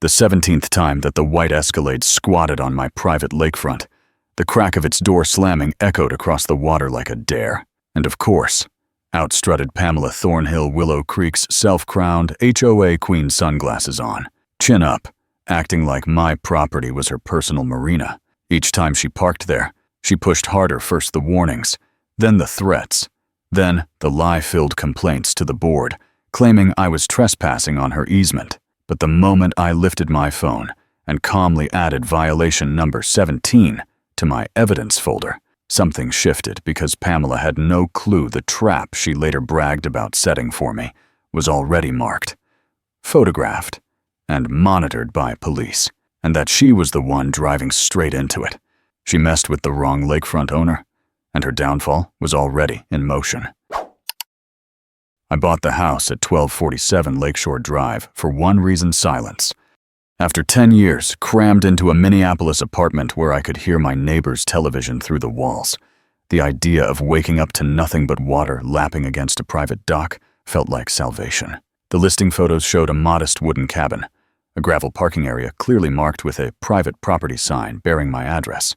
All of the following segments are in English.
The 17th time that the white Escalade squatted on my private lakefront. The crack of its door slamming echoed across the water like a dare. And of course, out strutted Pamela Thornhill, Willow Creek's self-crowned HOA queen, sunglasses on, chin up, acting like my property was her personal marina. Each time she parked there, she pushed harder, first the warnings, then the threats, then the lie-filled complaints to the board, claiming I was trespassing on her easement. But the moment I lifted my phone and calmly added violation number 17 to my evidence folder, something shifted, because Pamela had no clue the trap she later bragged about setting for me was already marked, photographed, and monitored by police, and that she was the one driving straight into it. She messed with the wrong lakefront owner, and her downfall was already in motion. I bought the house at 1247 Lakeshore Drive for one reason: silence. After 10 years, crammed into a Minneapolis apartment where I could hear my neighbor's television through the walls, the idea of waking up to nothing but water lapping against a private dock felt like salvation. The listing photos showed a modest wooden cabin, a gravel parking area clearly marked with a private property sign bearing my address,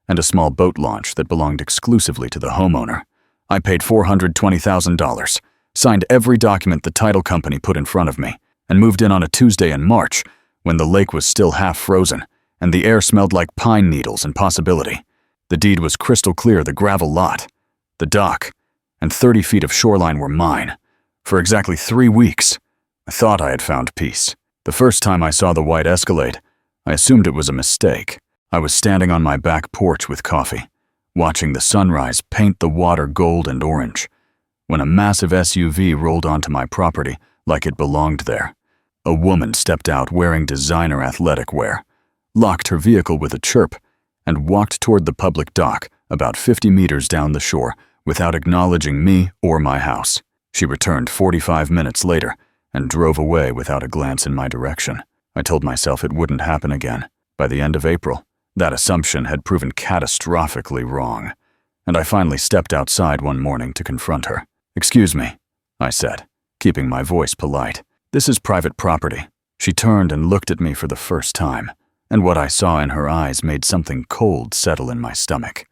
and a small boat launch that belonged exclusively to the homeowner. I paid $420,000, signed every document the title company put in front of me, and moved in on a Tuesday in March, when the lake was still half frozen and the air smelled like pine needles and possibility. The deed was crystal clear: the gravel lot, the dock, and 30 feet of shoreline were mine. For exactly 3 weeks, I thought I had found peace. The first time I saw the white Escalade, I assumed it was a mistake. I was standing on my back porch with coffee, watching the sunrise paint the water gold and orange, when a massive SUV rolled onto my property like it belonged there. A woman stepped out wearing designer athletic wear, locked her vehicle with a chirp, and walked toward the public dock about 50 meters down the shore without acknowledging me or my house. She returned 45 minutes later and drove away without a glance in my direction. I told myself it wouldn't happen again. By the end of April, that assumption had proven catastrophically wrong, and I finally stepped outside one morning to confront her. "Excuse me," I said, keeping my voice polite. "This is private property." She turned and looked at me for the first time, and what I saw in her eyes made something cold settle in my stomach.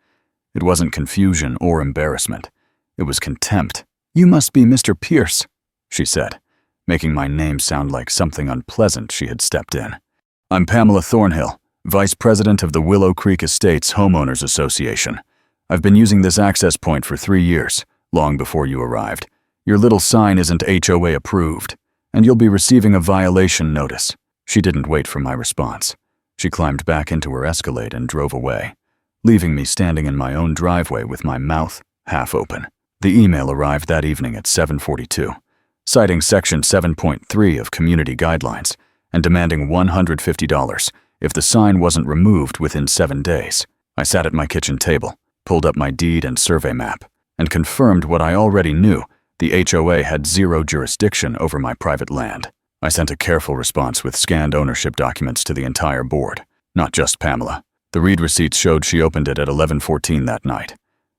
It wasn't confusion or embarrassment. It was contempt. "You must be Mr. Pierce," she said, making my name sound like something unpleasant she had stepped in. "I'm Pamela Thornhill, Vice President of the Willow Creek Estates Homeowners Association. I've been using this access point for 3 years, long before you arrived. Your little sign isn't HOA approved, and you'll be receiving a violation notice." She didn't wait for my response. She climbed back into her Escalade and drove away, leaving me standing in my own driveway with my mouth half open. The email arrived that evening at 7:42, citing Section 7.3 of Community Guidelines and demanding $150 if the sign wasn't removed within 7 days. I sat at my kitchen table, pulled up my deed and survey map, and confirmed what I already knew: the HOA had zero jurisdiction over my private land. I sent a careful response with scanned ownership documents to the entire board, not just Pamela. The read receipts showed she opened it at 11:14 that night.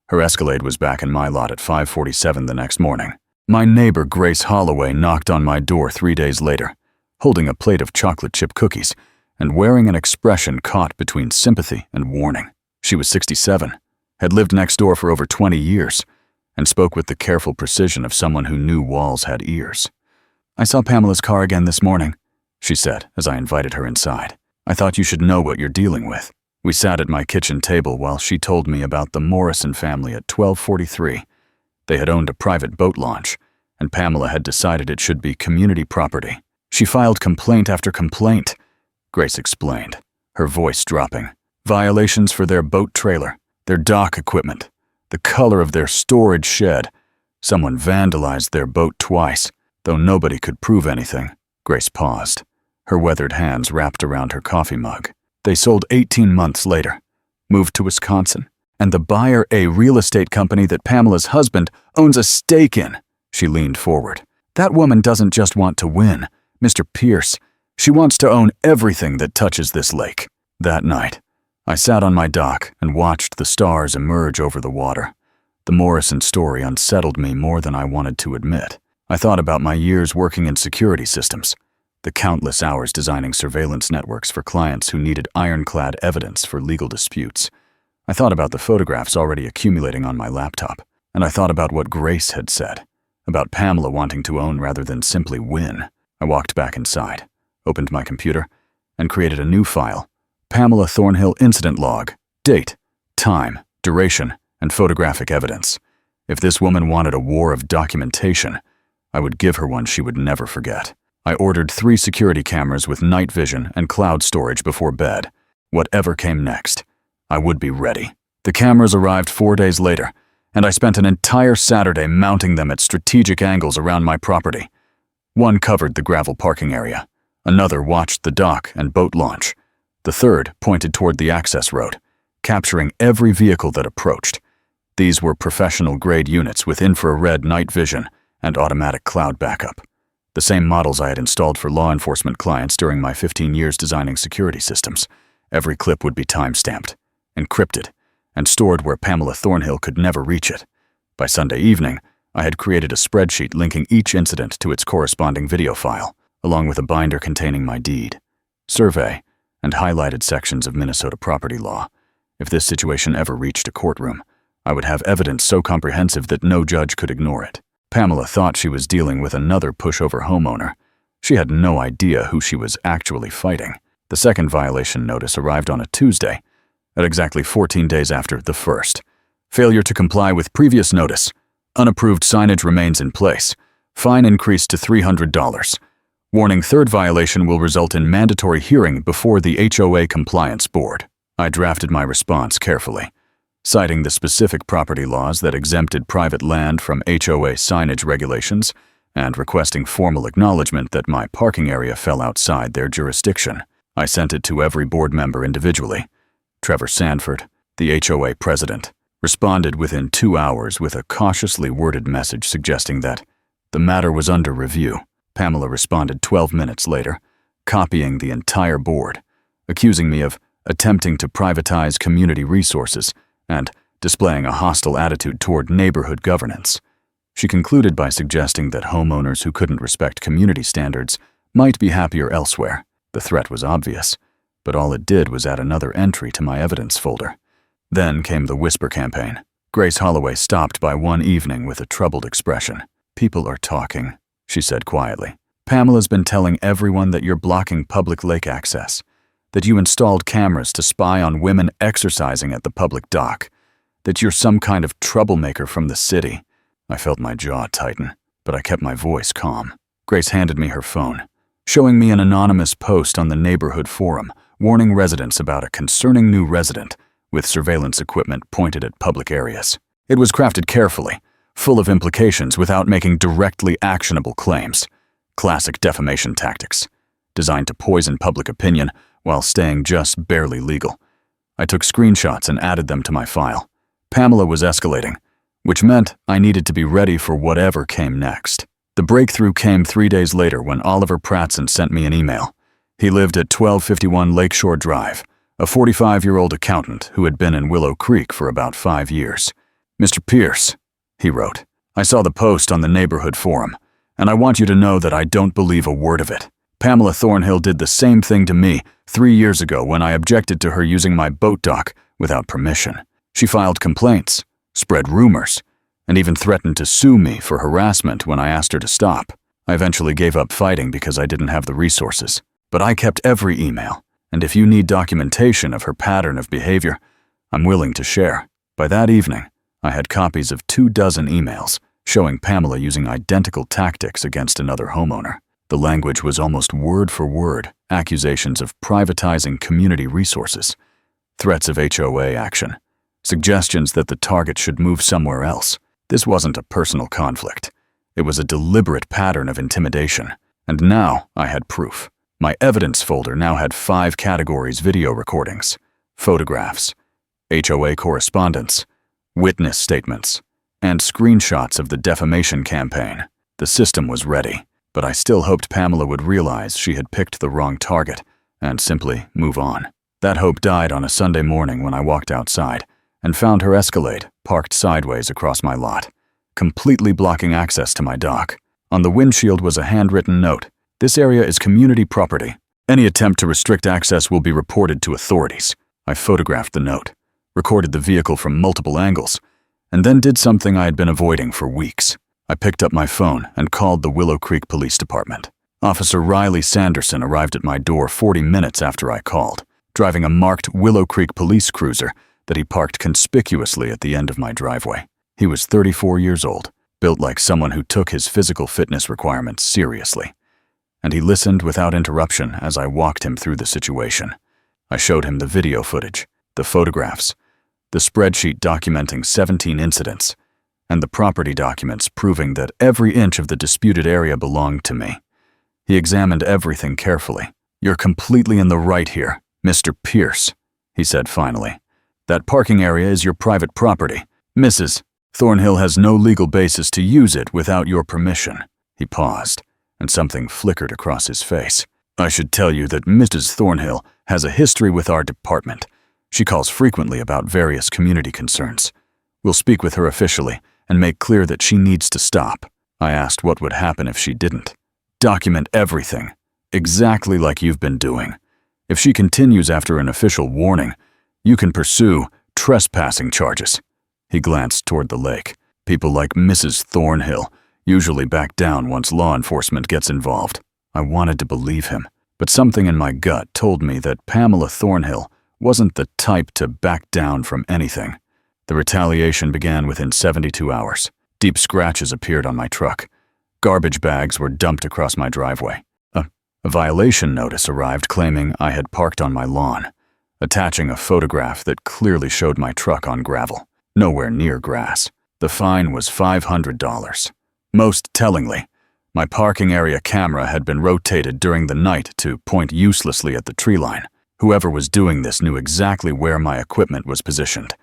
Her Escalade was back in my lot at 5:47 the next morning. My neighbor Grace Holloway knocked on my door 3 days later, holding a plate of chocolate chip cookies and wearing an expression caught between sympathy and warning. She was 67, had lived next door for over 20 years, and spoke with the careful precision of someone who knew walls had ears. "I saw Pamela's car again this morning," she said as I invited her inside. "I thought you should know what you're dealing with." We sat at my kitchen table while she told me about the Morrison family at 1243. They had owned a private boat launch, and Pamela had decided it should be community property. "She filed complaint after complaint," Grace explained, her voice dropping. "Violations for their boat trailer, their dock equipment, the color of their storage shed. Someone vandalized their boat twice, though nobody could prove anything." Grace paused, her weathered hands wrapped around her coffee mug. "They sold 18 months later, moved to Wisconsin, and the buyer a real estate company that Pamela's husband owns a stake in." She leaned forward. "That woman doesn't just want to win, Mr. Pierce. She wants to own everything that touches this lake." That night, I sat on my dock and watched the stars emerge over the water. The Morrison story unsettled me more than I wanted to admit. I thought about my years working in security systems, the countless hours designing surveillance networks for clients who needed ironclad evidence for legal disputes. I thought about the photographs already accumulating on my laptop, and I thought about what Grace had said, about Pamela wanting to own rather than simply win. I walked back inside, opened my computer, and created a new file: Pamela Thornhill incident log, date, time, duration, and photographic evidence. If this woman wanted a war of documentation, I would give her one she would never forget. I ordered 3 security cameras with night vision and cloud storage before bed. Whatever came next, I would be ready. The cameras arrived 4 days later, and I spent an entire Saturday mounting them at strategic angles around my property. One covered the gravel parking area. Another watched the dock and boat launch. The third pointed toward the access road, capturing every vehicle that approached. These were professional-grade units with infrared night vision and automatic cloud backup, the same models I had installed for law enforcement clients during my 15 years designing security systems. Every clip would be time-stamped, encrypted, and stored where Pamela Thornhill could never reach it. By Sunday evening, I had created a spreadsheet linking each incident to its corresponding video file, along with a binder containing my deed, survey, and highlighted sections of Minnesota property law. If this situation ever reached a courtroom, I would have evidence so comprehensive that no judge could ignore it. Pamela thought she was dealing with another pushover homeowner. She had no idea who she was actually fighting. The second violation notice arrived on a Tuesday, at exactly 14 days after the first. Failure to comply with previous notice. Unapproved signage remains in place. Fine increased to $300. Warning: third violation will result in mandatory hearing before the HOA Compliance Board. I drafted my response carefully, citing the specific property laws that exempted private land from HOA signage regulations and requesting formal acknowledgement that my parking area fell outside their jurisdiction. I sent it to every board member individually. Trevor Sanford, the HOA president, responded within 2 hours with a cautiously worded message suggesting that the matter was under review. Pamela responded 12 minutes later, copying the entire board, accusing me of attempting to privatize community resources and displaying a hostile attitude toward neighborhood governance. She concluded by suggesting that homeowners who couldn't respect community standards might be happier elsewhere. The threat was obvious, but all it did was add another entry to my evidence folder. Then came the whisper campaign. Grace Holloway stopped by one evening with a troubled expression. "People are talking," she said quietly. "Pamela's been telling everyone that you're blocking public lake access, that you installed cameras to spy on women exercising at the public dock, that you're some kind of troublemaker from the city." I felt my jaw tighten, but I kept my voice calm. Grace handed me her phone, showing me an anonymous post on the neighborhood forum, warning residents about a concerning new resident with surveillance equipment pointed at public areas. It was crafted carefully, full of implications without making directly actionable claims. Classic defamation tactics, designed to poison public opinion while staying just barely legal. I took screenshots and added them to my file. Pamela was escalating, which meant I needed to be ready for whatever came next. The breakthrough came 3 days later when Oliver Pratson sent me an email. He lived at 1251 Lakeshore Drive, a 45-year-old accountant who had been in Willow Creek for about 5 years. "Mr. Pierce," he wrote, "I saw the post on the neighborhood forum, and I want you to know that I don't believe a word of it. Pamela Thornhill did the same thing to me 3 years ago when I objected to her using my boat dock without permission. She filed complaints, spread rumors, and even threatened to sue me for harassment when I asked her to stop. I eventually gave up fighting because I didn't have the resources. But I kept every email, and if you need documentation of her pattern of behavior, I'm willing to share." By that evening, I had copies of 24 emails showing Pamela using identical tactics against another homeowner. The language was almost word for word accusations of privatizing community resources, threats of HOA action, suggestions that the target should move somewhere else. This wasn't a personal conflict. It was a deliberate pattern of intimidation, and now I had proof. My evidence folder now had 5 categories: video recordings, photographs, HOA correspondence, witness statements, and screenshots of the defamation campaign. The system was ready, but I still hoped Pamela would realize she had picked the wrong target and simply move on. That hope died on a Sunday morning when I walked outside and found her Escalade parked sideways across my lot, completely blocking access to my dock. On the windshield was a handwritten note: This area is community property. Any attempt to restrict access will be reported to authorities. I photographed the note, recorded the vehicle from multiple angles, and then did something I had been avoiding for weeks. I picked up my phone and called the Willow Creek Police Department. Officer Riley Sanderson arrived at my door 40 minutes after I called, driving a marked Willow Creek police cruiser that he parked conspicuously at the end of my driveway. He was 34 years old, built like someone who took his physical fitness requirements seriously. And he listened without interruption as I walked him through the situation. I showed him the video footage, the photographs, the spreadsheet documenting 17 incidents, and the property documents proving that every inch of the disputed area belonged to me. He examined everything carefully. "You're completely in the right here, Mr. Pierce," he said finally. "That parking area is your private property. Mrs. Thornhill has no legal basis to use it without your permission." He paused, and something flickered across his face. "I should tell you that Mrs. Thornhill has a history with our department. She calls frequently about various community concerns. We'll speak with her officially and make clear that she needs to stop." I asked what would happen if she didn't. "Document everything, exactly like you've been doing. If she continues after an official warning, you can pursue trespassing charges." He glanced toward the lake. "People like Mrs. Thornhill usually back down once law enforcement gets involved." I wanted to believe him, but something in my gut told me that Pamela Thornhill wasn't the type to back down from anything. The retaliation began within 72 hours. Deep scratches appeared on my truck. Garbage bags were dumped across my driveway. A violation notice arrived claiming I had parked on my lawn, attaching a photograph that clearly showed my truck on gravel, nowhere near grass. The fine was $500. Most tellingly, my parking area camera had been rotated during the night to point uselessly at the tree line. Whoever was doing this knew exactly where my equipment was positioned.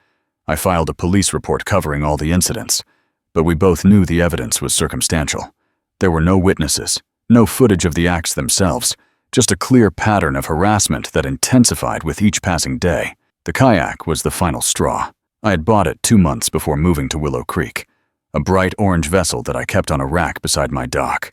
I filed a police report covering all the incidents, but we both knew the evidence was circumstantial. There were no witnesses, no footage of the acts themselves, just a clear pattern of harassment that intensified with each passing day. The kayak was the final straw. I had bought it 2 months before moving to Willow Creek, a bright orange vessel that I kept on a rack beside my dock.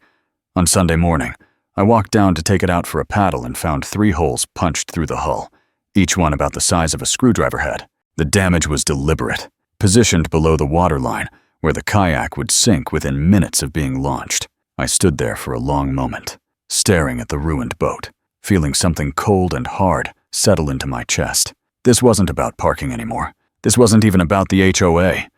On Sunday morning, I walked down to take it out for a paddle and found 3 holes punched through the hull, each one about the size of a screwdriver head. The damage was deliberate, positioned below the waterline, where the kayak would sink within minutes of being launched. I stood there for a long moment, staring at the ruined boat, feeling something cold and hard settle into my chest. This wasn't about parking anymore. This wasn't even about the HOA.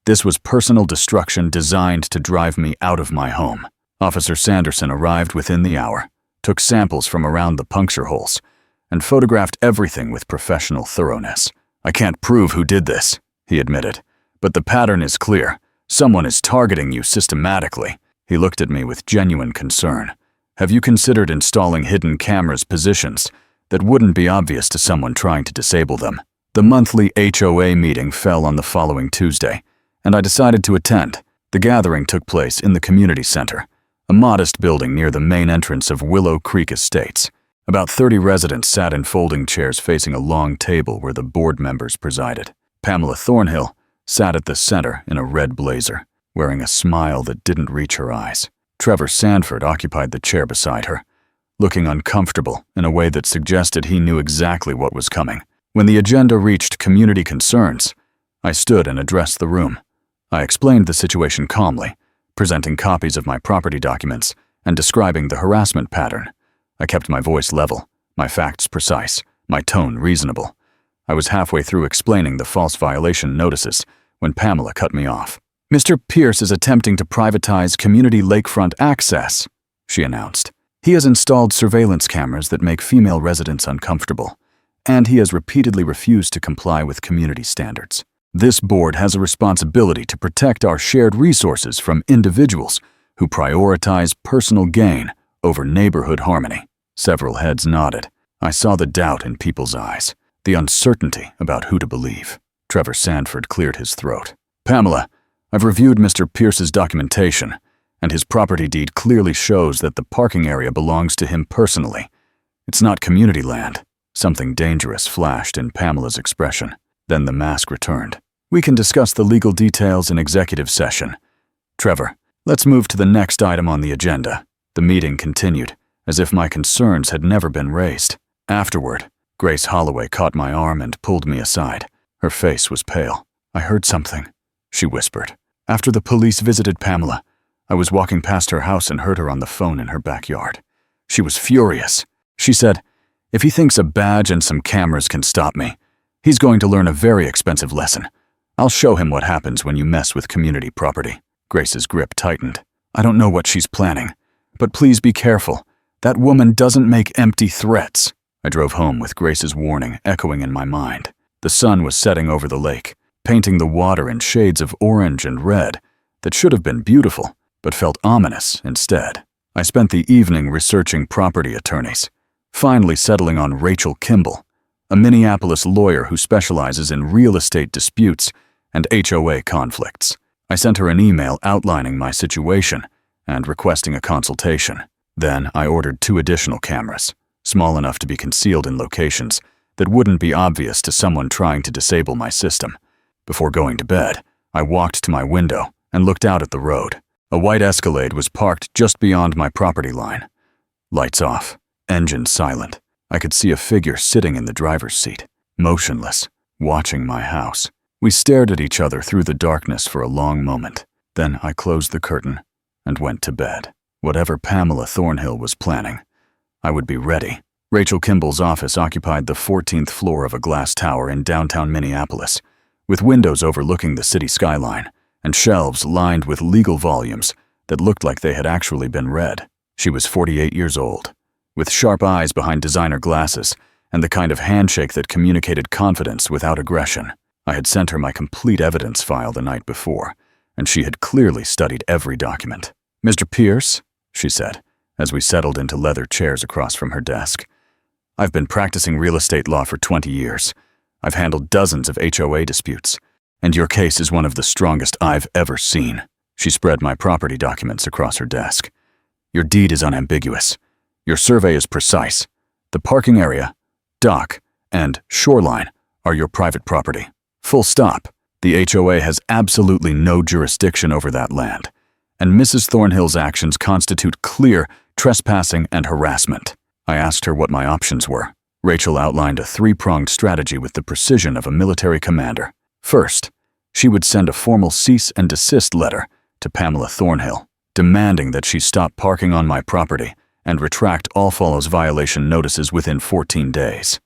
This was personal destruction designed to drive me out of my home. Officer Sanderson arrived within the hour, took samples from around the puncture holes, and photographed everything with professional thoroughness. "I can't prove who did this," he admitted, "but the pattern is clear. Someone is targeting you systematically." He looked at me with genuine concern. "Have you considered installing hidden cameras positions that wouldn't be obvious to someone trying to disable them?" The monthly HOA meeting fell on the following Tuesday, and I decided to attend. The gathering took place in the community center, a modest building near the main entrance of Willow Creek Estates. About 30 residents sat in folding chairs facing a long table where the board members presided. Pamela Thornhill sat at the center in a red blazer, wearing a smile that didn't reach her eyes. Trevor Sanford occupied the chair beside her, looking uncomfortable in a way that suggested he knew exactly what was coming. When the agenda reached community concerns, I stood and addressed the room. I explained the situation calmly, presenting copies of my property documents and describing the harassment pattern. I kept my voice level, my facts precise, my tone reasonable. I was halfway through explaining the false violation notices when Pamela cut me off. "Mr. Pierce is attempting to privatize community lakefront access," she announced. "He has installed surveillance cameras that make female residents uncomfortable, and he has repeatedly refused to comply with community standards. This board has a responsibility to protect our shared resources from individuals who prioritize personal gain over neighborhood harmony." Several heads nodded. I saw the doubt in people's eyes, the uncertainty about who to believe. Trevor Sanford cleared his throat. "Pamela, I've reviewed Mr. Pierce's documentation, and his property deed clearly shows that the parking area belongs to him personally. It's not community land." Something dangerous flashed in Pamela's expression. Then the mask returned. "We can discuss the legal details in executive session. Trevor, let's move to the next item on the agenda." The meeting continued, as if my concerns had never been raised. Afterward, Grace Holloway caught my arm and pulled me aside. Her face was pale. "I heard something," she whispered. "After the police visited Pamela, I was walking past her house and heard her on the phone in her backyard. She was furious. She said, 'If he thinks a badge and some cameras can stop me, he's going to learn a very expensive lesson. I'll show him what happens when you mess with community property.'" Grace's grip tightened. "I don't know what she's planning, but please be careful. That woman doesn't make empty threats." I drove home with Grace's warning echoing in my mind. The sun was setting over the lake, painting the water in shades of orange and red that should have been beautiful, but felt ominous instead. I spent the evening researching property attorneys, finally settling on Rachel Kimball, a Minneapolis lawyer who specializes in real estate disputes and HOA conflicts. I sent her an email outlining my situation and requesting a consultation. Then I ordered 2 additional cameras, small enough to be concealed in locations that wouldn't be obvious to someone trying to disable my system. Before going to bed, I walked to my window and looked out at the road. A white Escalade was parked just beyond my property line. Lights off, engine silent. I could see a figure sitting in the driver's seat, motionless, watching my house. We stared at each other through the darkness for a long moment. Then I closed the curtain and went to bed. Whatever Pamela Thornhill was planning, I would be ready. Rachel Kimball's office occupied the 14th floor of a glass tower in downtown Minneapolis, with windows overlooking the city skyline and shelves lined with legal volumes that looked like they had actually been read. She was 48 years old, with sharp eyes behind designer glasses and the kind of handshake that communicated confidence without aggression. I had sent her my complete evidence file the night before, and she had clearly studied every document. "Mr. Pierce," she said, as we settled into leather chairs across from her desk, "I've been practicing real estate law for 20 years. I've handled dozens of HOA disputes, and your case is one of the strongest I've ever seen." She spread my property documents across her desk. "Your deed is unambiguous. Your survey is precise. The parking area, dock, and shoreline are your private property. Full stop. The HOA has absolutely no jurisdiction over that land, and Mrs. Thornhill's actions constitute clear trespassing and harassment." I asked her what my options were. Rachel outlined a 3-pronged strategy with the precision of a military commander. First, she would send a formal cease and desist letter to Pamela Thornhill, demanding that she stop parking on my property and retract all follows violation notices within 14 days.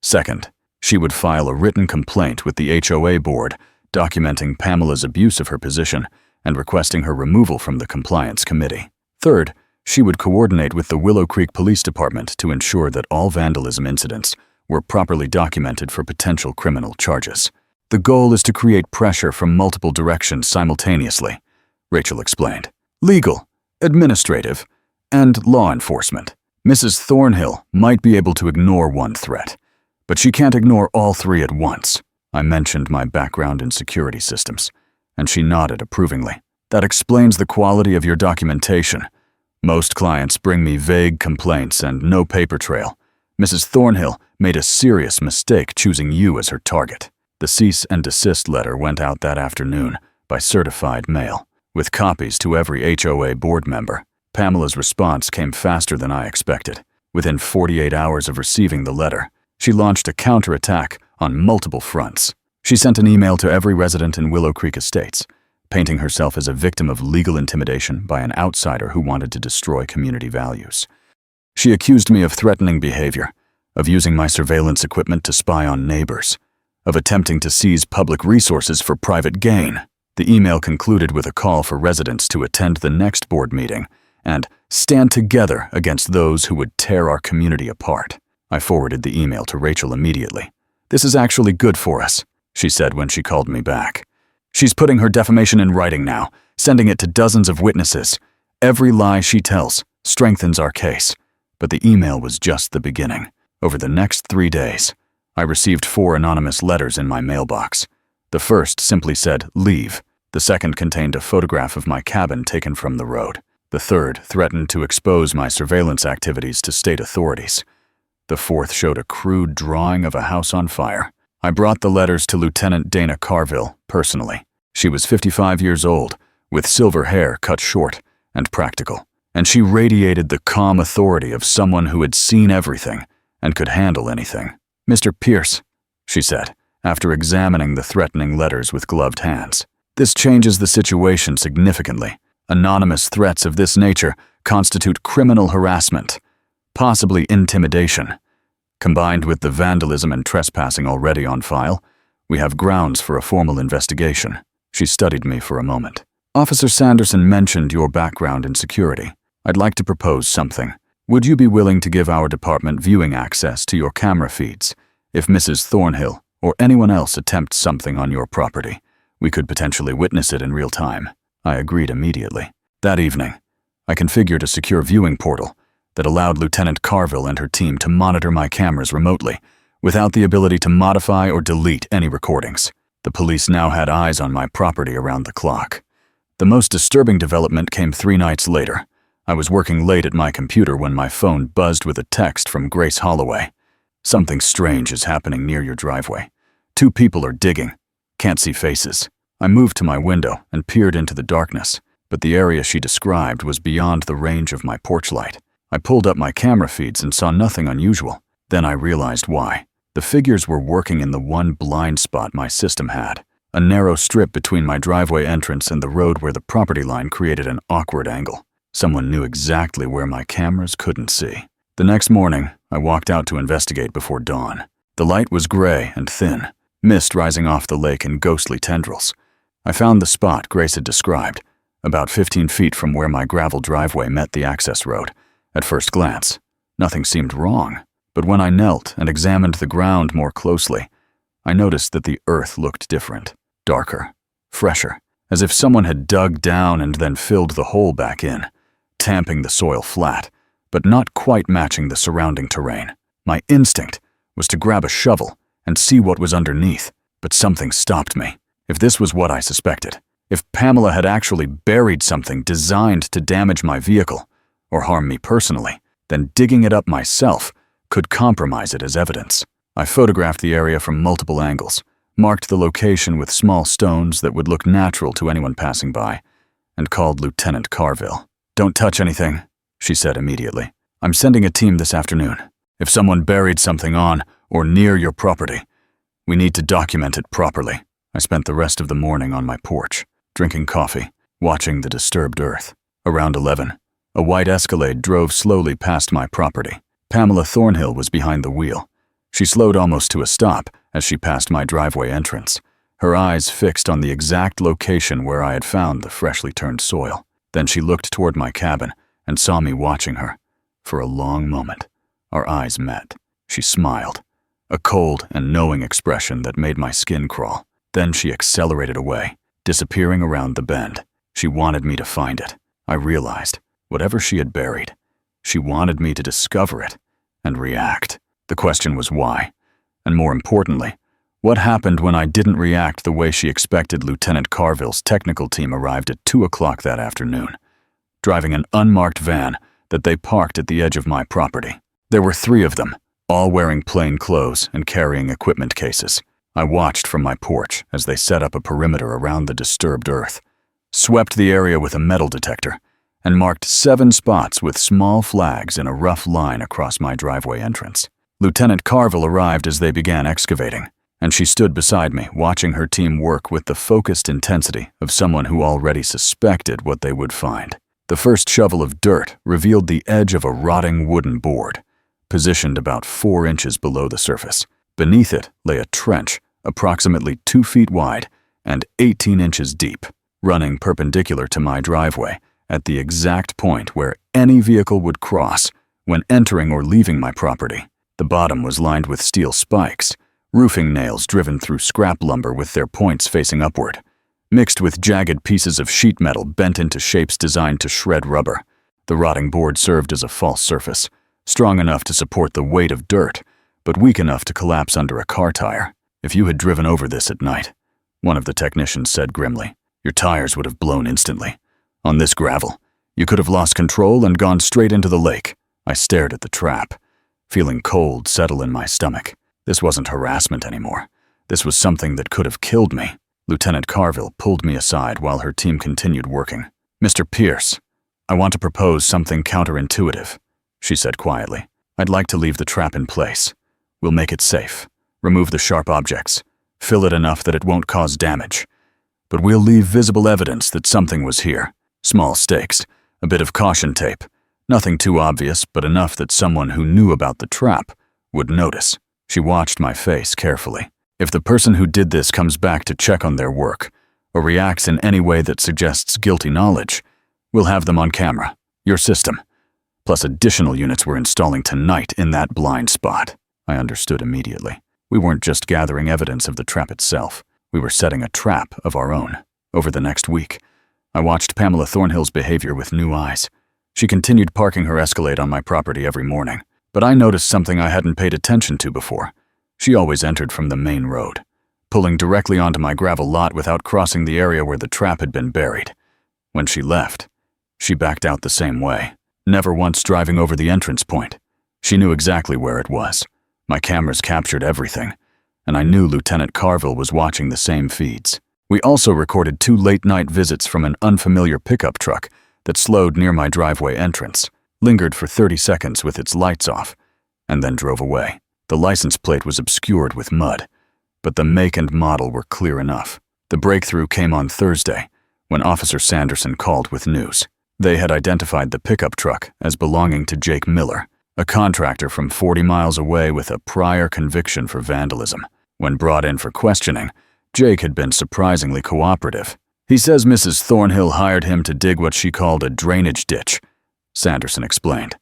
Second, she would file a written complaint with the HOA board documenting Pamela's abuse of her position and requesting her removal from the compliance committee. Third, she would coordinate with the Willow Creek Police Department to ensure that all vandalism incidents were properly documented for potential criminal charges. "The goal is to create pressure from multiple directions simultaneously," Rachel explained. "Legal, administrative, and law enforcement. Mrs. Thornhill might be able to ignore one threat, but she can't ignore all 3 at once." I mentioned my background in security systems, and she nodded approvingly. "That explains the quality of your documentation. Most clients bring me vague complaints and no paper trail. Mrs. Thornhill made a serious mistake choosing you as her target." The cease and desist letter went out that afternoon by certified mail, with copies to every HOA board member. Pamela's response came faster than I expected. Within 48 hours of receiving the letter, she launched a counterattack on multiple fronts. She sent an email to every resident in Willow Creek Estates, painting herself as a victim of legal intimidation by an outsider who wanted to destroy community values. She accused me of threatening behavior, of using my surveillance equipment to spy on neighbors, of attempting to seize public resources for private gain. The email concluded with a call for residents to attend the next board meeting and stand together against those who would tear our community apart. I forwarded the email to Rachel immediately. "This is actually good for us," she said when she called me back. "She's putting her defamation in writing now, sending it to dozens of witnesses. Every lie she tells strengthens our case." But the email was just the beginning. Over the next 3 days, I received 4 anonymous letters in my mailbox. The first simply said, "Leave." The second contained a photograph of my cabin taken from the road. The third threatened to expose my surveillance activities to state authorities. The fourth showed a crude drawing of a house on fire. I brought the letters to Lieutenant Dana Carville personally. She was 55 years old, with silver hair cut short and practical, and she radiated the calm authority of someone who had seen everything and could handle anything. "Mr. Pierce," she said, after examining the threatening letters with gloved hands. "This changes the situation significantly. Anonymous threats of this nature constitute criminal harassment, possibly intimidation. Combined with the vandalism and trespassing already on file, we have grounds for a formal investigation." She studied me for a moment. "Officer Sanderson mentioned your background in security. I'd like to propose something. Would you be willing to give our department viewing access to your camera feeds? If Mrs. Thornhill or anyone else attempts something on your property, we could potentially witness it in real time." I agreed immediately. That evening, I configured a secure viewing portal that allowed Lieutenant Carville and her team to monitor my cameras remotely, without the ability to modify or delete any recordings. The police now had eyes on my property around the clock. The most disturbing development came 3 nights later. I was working late at my computer when my phone buzzed with a text from Grace Holloway. "Something strange is happening near your driveway. 2 people are digging. Can't see faces." I moved to my window and peered into the darkness, but the area she described was beyond the range of my porch light. I pulled up my camera feeds and saw nothing unusual. Then I realized why. The figures were working in the one blind spot my system had. A narrow strip between my driveway entrance and the road where the property line created an awkward angle. Someone knew exactly where my cameras couldn't see. The next morning, I walked out to investigate before dawn. The light was gray and thin, mist rising off the lake in ghostly tendrils. I found the spot Grace had described, about 15 feet from where my gravel driveway met the access road. At first glance, nothing seemed wrong, but when I knelt and examined the ground more closely, I noticed that the earth looked different, darker, fresher, as if someone had dug down and then filled the hole back in, tamping the soil flat, but not quite matching the surrounding terrain. My instinct was to grab a shovel and see what was underneath, but something stopped me. If this was what I suspected, if Pamela had actually buried something designed to damage my vehicle, or harm me personally, then digging it up myself could compromise it as evidence. I photographed the area from multiple angles, marked the location with small stones that would look natural to anyone passing by, and called Lieutenant Carville. "Don't touch anything," she said immediately. "I'm sending a team this afternoon. If someone buried something on or near your property, we need to document it properly." I spent the rest of the morning on my porch, drinking coffee, watching the disturbed earth. Around 11, a white Escalade drove slowly past my property. Pamela Thornhill was behind the wheel. She slowed almost to a stop as she passed my driveway entrance, her eyes fixed on the exact location where I had found the freshly turned soil. Then she looked toward my cabin and saw me watching her. For a long moment, our eyes met. She smiled, a cold and knowing expression that made my skin crawl. Then she accelerated away, disappearing around the bend. She wanted me to find it. I realized, whatever she had buried, she wanted me to discover it and react. The question was why, and more importantly, what happened when I didn't react the way she expected. Lieutenant Carville's technical team arrived at 2 o'clock that afternoon, driving an unmarked van that they parked at the edge of my property. There were 3 of them, all wearing plain clothes and carrying equipment cases. I watched from my porch as they set up a perimeter around the disturbed earth, swept the area with a metal detector, and marked 7 spots with small flags in a rough line across my driveway entrance. Lieutenant Carville arrived as they began excavating, and she stood beside me, watching her team work with the focused intensity of someone who already suspected what they would find. The first shovel of dirt revealed the edge of a rotting wooden board, positioned about 4 inches below the surface. Beneath it lay a trench approximately 2 feet wide and 18 inches deep, running perpendicular to my driveway at the exact point where any vehicle would cross when entering or leaving my property. The bottom was lined with steel spikes, roofing nails driven through scrap lumber with their points facing upward, mixed with jagged pieces of sheet metal bent into shapes designed to shred rubber. The rotting board served as a false surface, strong enough to support the weight of dirt, but weak enough to collapse under a car tire. "If you had driven over this at night," one of the technicians said grimly, "your tires would have blown instantly. On this gravel, you could have lost control and gone straight into the lake." I stared at the trap, feeling cold settle in my stomach. This wasn't harassment anymore. This was something that could have killed me. Lieutenant Carville pulled me aside while her team continued working. "Mr. Pierce, "I want to propose something counterintuitive," she said quietly. "I'd like to leave the trap in place. We'll make it safe, remove the sharp objects, fill it enough that it won't cause damage. But we'll leave visible evidence that something was here. Small stakes, a bit of caution tape, nothing too obvious, but enough that someone who knew about the trap would notice." She watched my face carefully. "If the person who did this comes back to check on their work, or reacts in any way that suggests guilty knowledge, we'll have them on camera, your system. Plus additional units we're installing tonight in that blind spot." I understood immediately. We weren't just gathering evidence of the trap itself. We were setting a trap of our own. Over the next week, I watched Pamela Thornhill's behavior with new eyes. She continued parking her Escalade on my property every morning, but I noticed something I hadn't paid attention to before. She always entered from the main road, pulling directly onto my gravel lot without crossing the area where the trap had been buried. When she left, she backed out the same way, never once driving over the entrance point. She knew exactly where it was. My cameras captured everything, and I knew Lieutenant Carville was watching the same feeds. We also recorded 2 late-night visits from an unfamiliar pickup truck that slowed near my driveway entrance, lingered for 30 seconds with its lights off, and then drove away. The license plate was obscured with mud, but the make and model were clear enough. The breakthrough came on Thursday, when Officer Sanderson called with news. They had identified the pickup truck as belonging to Jake Miller, a contractor from 40 miles away with a prior conviction for vandalism. When brought in for questioning, Jake had been surprisingly cooperative. "He says Mrs. Thornhill hired him to dig what she called a drainage ditch," Sanderson explained.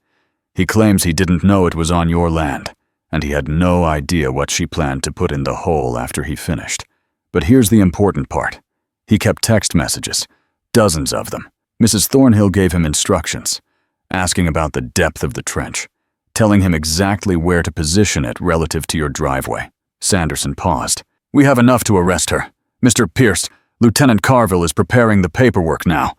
"He claims he didn't know it was on your land, and he had no idea what she planned to put in the hole after he finished. But here's the important part. He kept text messages, dozens of them. Mrs. Thornhill gave him instructions, asking about the depth of the trench, telling him exactly where to position it relative to your driveway." Sanderson paused. "We have enough to arrest her. Mr. Pierce, Lieutenant Carville is preparing the paperwork now.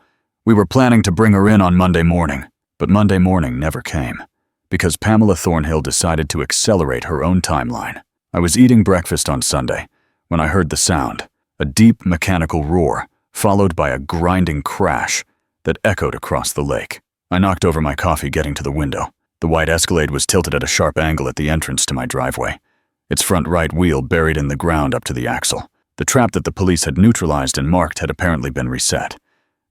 We were planning to bring her in on Monday morning, but Monday morning never came, because Pamela Thornhill decided to accelerate her own timeline. I was eating breakfast on Sunday when I heard the sound, a deep mechanical roar, followed by a grinding crash that echoed across the lake. I knocked over my coffee getting to the window. The white Escalade was tilted at a sharp angle at the entrance to my driveway, its front right wheel buried in the ground up to the axle. The trap that the police had neutralized and marked had apparently been reset,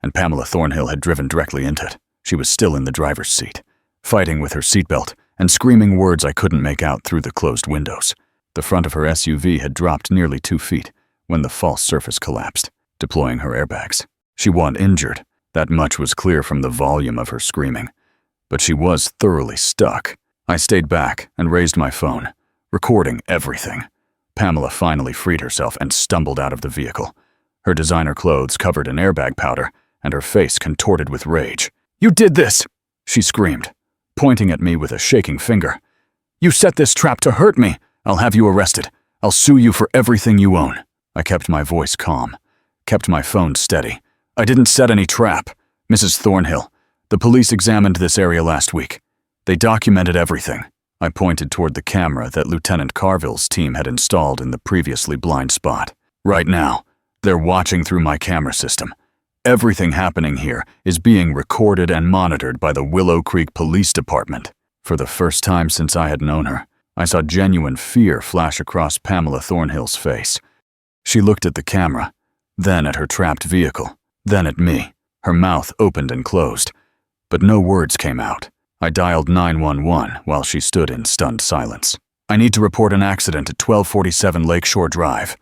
and Pamela Thornhill had driven directly into it. She was still in the driver's seat, fighting with her seatbelt and screaming words I couldn't make out through the closed windows. The front of her SUV had dropped nearly 2 feet when the false surface collapsed, deploying her airbags. She wasn't injured. That much was clear from the volume of her screaming. But she was thoroughly stuck. I stayed back and raised my phone, recording everything. Pamela finally freed herself and stumbled out of the vehicle, her designer clothes covered in airbag powder and her face contorted with rage. "You did this!" she screamed, pointing at me with a shaking finger. "You set this trap to hurt me! I'll have you arrested. I'll sue you for everything you own." I kept my voice calm, kept my phone steady. "I didn't set any trap. Mrs. Thornhill, the police examined this area last week. They documented everything." I pointed toward the camera that Lieutenant Carville's team had installed in the previously blind spot. "Right now, they're watching through my camera system. Everything happening here is being recorded and monitored by the Willow Creek Police Department." For the first time since I had known her, I saw genuine fear flash across Pamela Thornhill's face. She looked at the camera, then at her trapped vehicle, then at me. Her mouth opened and closed, but no words came out. I dialed 911 while she stood in stunned silence. "I need to report an accident at 1247 Lakeshore Drive,"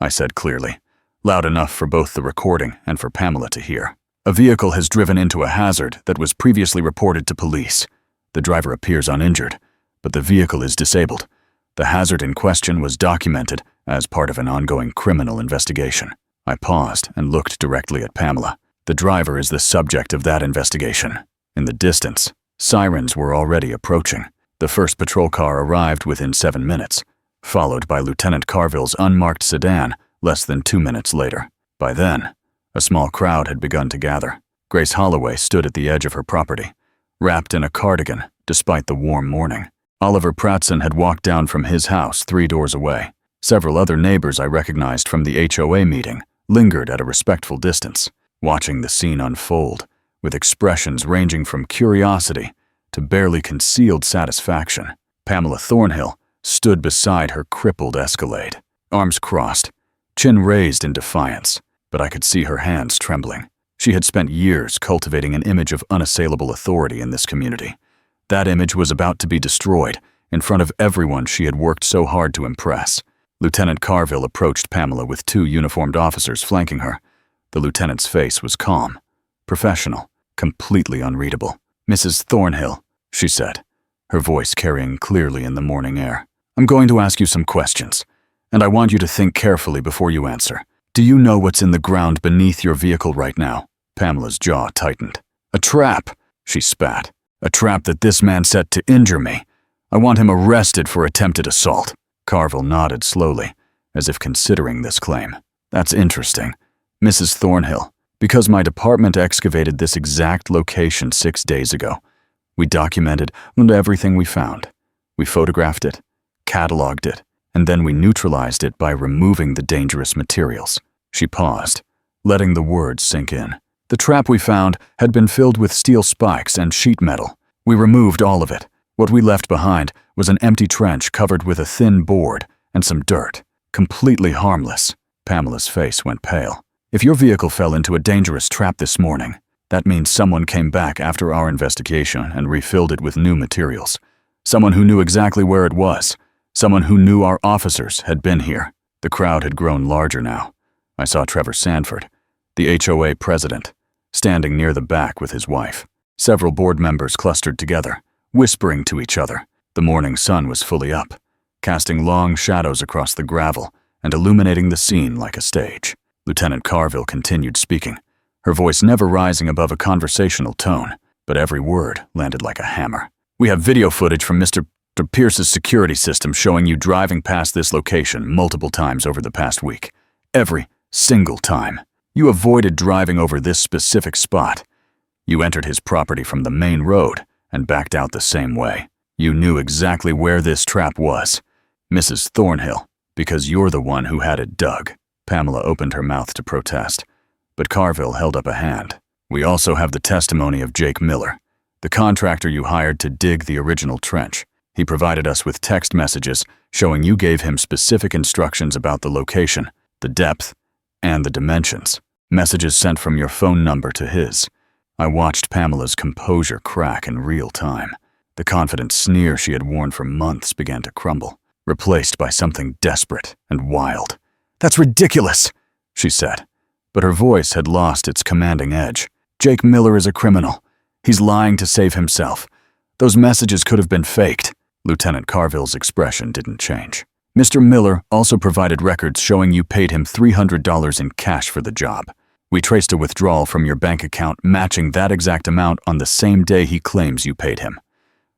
I said clearly, loud enough for both the recording and for Pamela to hear. "A vehicle has driven into a hazard that was previously reported to police. The driver appears uninjured, but the vehicle is disabled. The hazard in question was documented as part of an ongoing criminal investigation." I paused and looked directly at Pamela. "The driver is the subject of that investigation." In the distance, sirens were already approaching. The first patrol car arrived within 7 minutes, followed by Lieutenant Carville's unmarked sedan less than 2 minutes later. By then, a small crowd had begun to gather. Grace Holloway stood at the edge of her property, wrapped in a cardigan despite the warm morning. Oliver Pratson had walked down from his house 3 doors away. Several other neighbors I recognized from the HOA meeting lingered at a respectful distance, watching the scene unfold with expressions ranging from curiosity to barely concealed satisfaction. Pamela Thornhill stood beside her crippled Escalade, arms crossed, chin raised in defiance, but I could see her hands trembling. She had spent years cultivating an image of unassailable authority in this community. That image was about to be destroyed in front of everyone she had worked so hard to impress. Lieutenant Carville approached Pamela with 2 uniformed officers flanking her. The lieutenant's face was calm, professional, completely unreadable. "Mrs. Thornhill," she said, her voice carrying clearly in the morning air. "I'm going to ask you some questions, and I want you to think carefully before you answer. Do you know what's in the ground beneath your vehicle right now?" Pamela's jaw tightened. "A trap," she spat. "A trap that this man set to injure me. I want him arrested for attempted assault." Carville nodded slowly, as if considering this claim. "That's interesting, Mrs. Thornhill, because my department excavated this exact location 6 days ago. We documented everything we found. We photographed it, cataloged it, and then we neutralized it by removing the dangerous materials." She paused, letting the words sink in. "The trap we found had been filled with steel spikes and sheet metal. We removed all of it. What we left behind was an empty trench covered with a thin board and some dirt. Completely harmless." Pamela's face went pale. "If your vehicle fell into a dangerous trap this morning, that means someone came back after our investigation and refilled it with new materials. Someone who knew exactly where it was. Someone who knew our officers had been here." The crowd had grown larger now. I saw Trevor Sanford, the HOA president, standing near the back with his wife. Several board members clustered together, whispering to each other. The morning sun was fully up, casting long shadows across the gravel and illuminating the scene like a stage. Lieutenant Carville continued speaking, her voice never rising above a conversational tone, but every word landed like a hammer. "We have video footage from Mr. Pierce's security system showing you driving past this location multiple times over the past week. Every single time. You avoided driving over this specific spot. You entered his property from the main road and backed out the same way. You knew exactly where this trap was, Mrs. Thornhill, because you're the one who had it dug." Pamela opened her mouth to protest, but Carville held up a hand. "We also have the testimony of Jake Miller, the contractor you hired to dig the original trench. He provided us with text messages showing you gave him specific instructions about the location, the depth, and the dimensions. Messages sent from your phone number to his." I watched Pamela's composure crack in real time. The confident sneer she had worn for months began to crumble, replaced by something desperate and wild. "That's ridiculous," she said, but her voice had lost its commanding edge. "Jake Miller is a criminal. He's lying to save himself. Those messages could have been faked." Lieutenant Carville's expression didn't change. "Mr. Miller also provided records showing you paid him $300 in cash for the job. We traced a withdrawal from your bank account matching that exact amount on the same day he claims you paid him.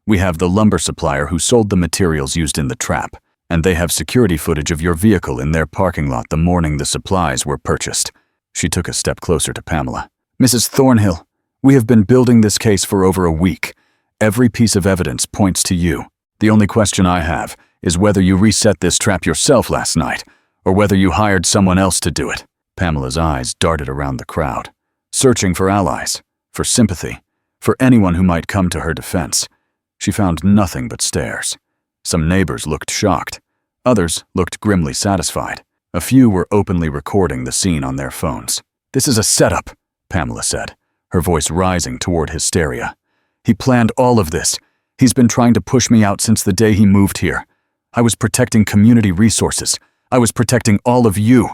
We have the lumber supplier who sold the materials used in the trap, and they have security footage of your vehicle in their parking lot the morning the supplies were purchased." She took a step closer to Pamela. "Mrs. Thornhill, we have been building this case for over a week. Every piece of evidence points to you. The only question I have is whether you reset this trap yourself last night, or whether you hired someone else to do it." Pamela's eyes darted around the crowd, searching for allies, for sympathy, for anyone who might come to her defense. She found nothing but stares. Some neighbors looked shocked. Others looked grimly satisfied. A few were openly recording the scene on their phones. "This is a setup," Pamela said, her voice rising toward hysteria. "He planned all of this. He's been trying to push me out since the day he moved here. I was protecting community resources. I was protecting all of you."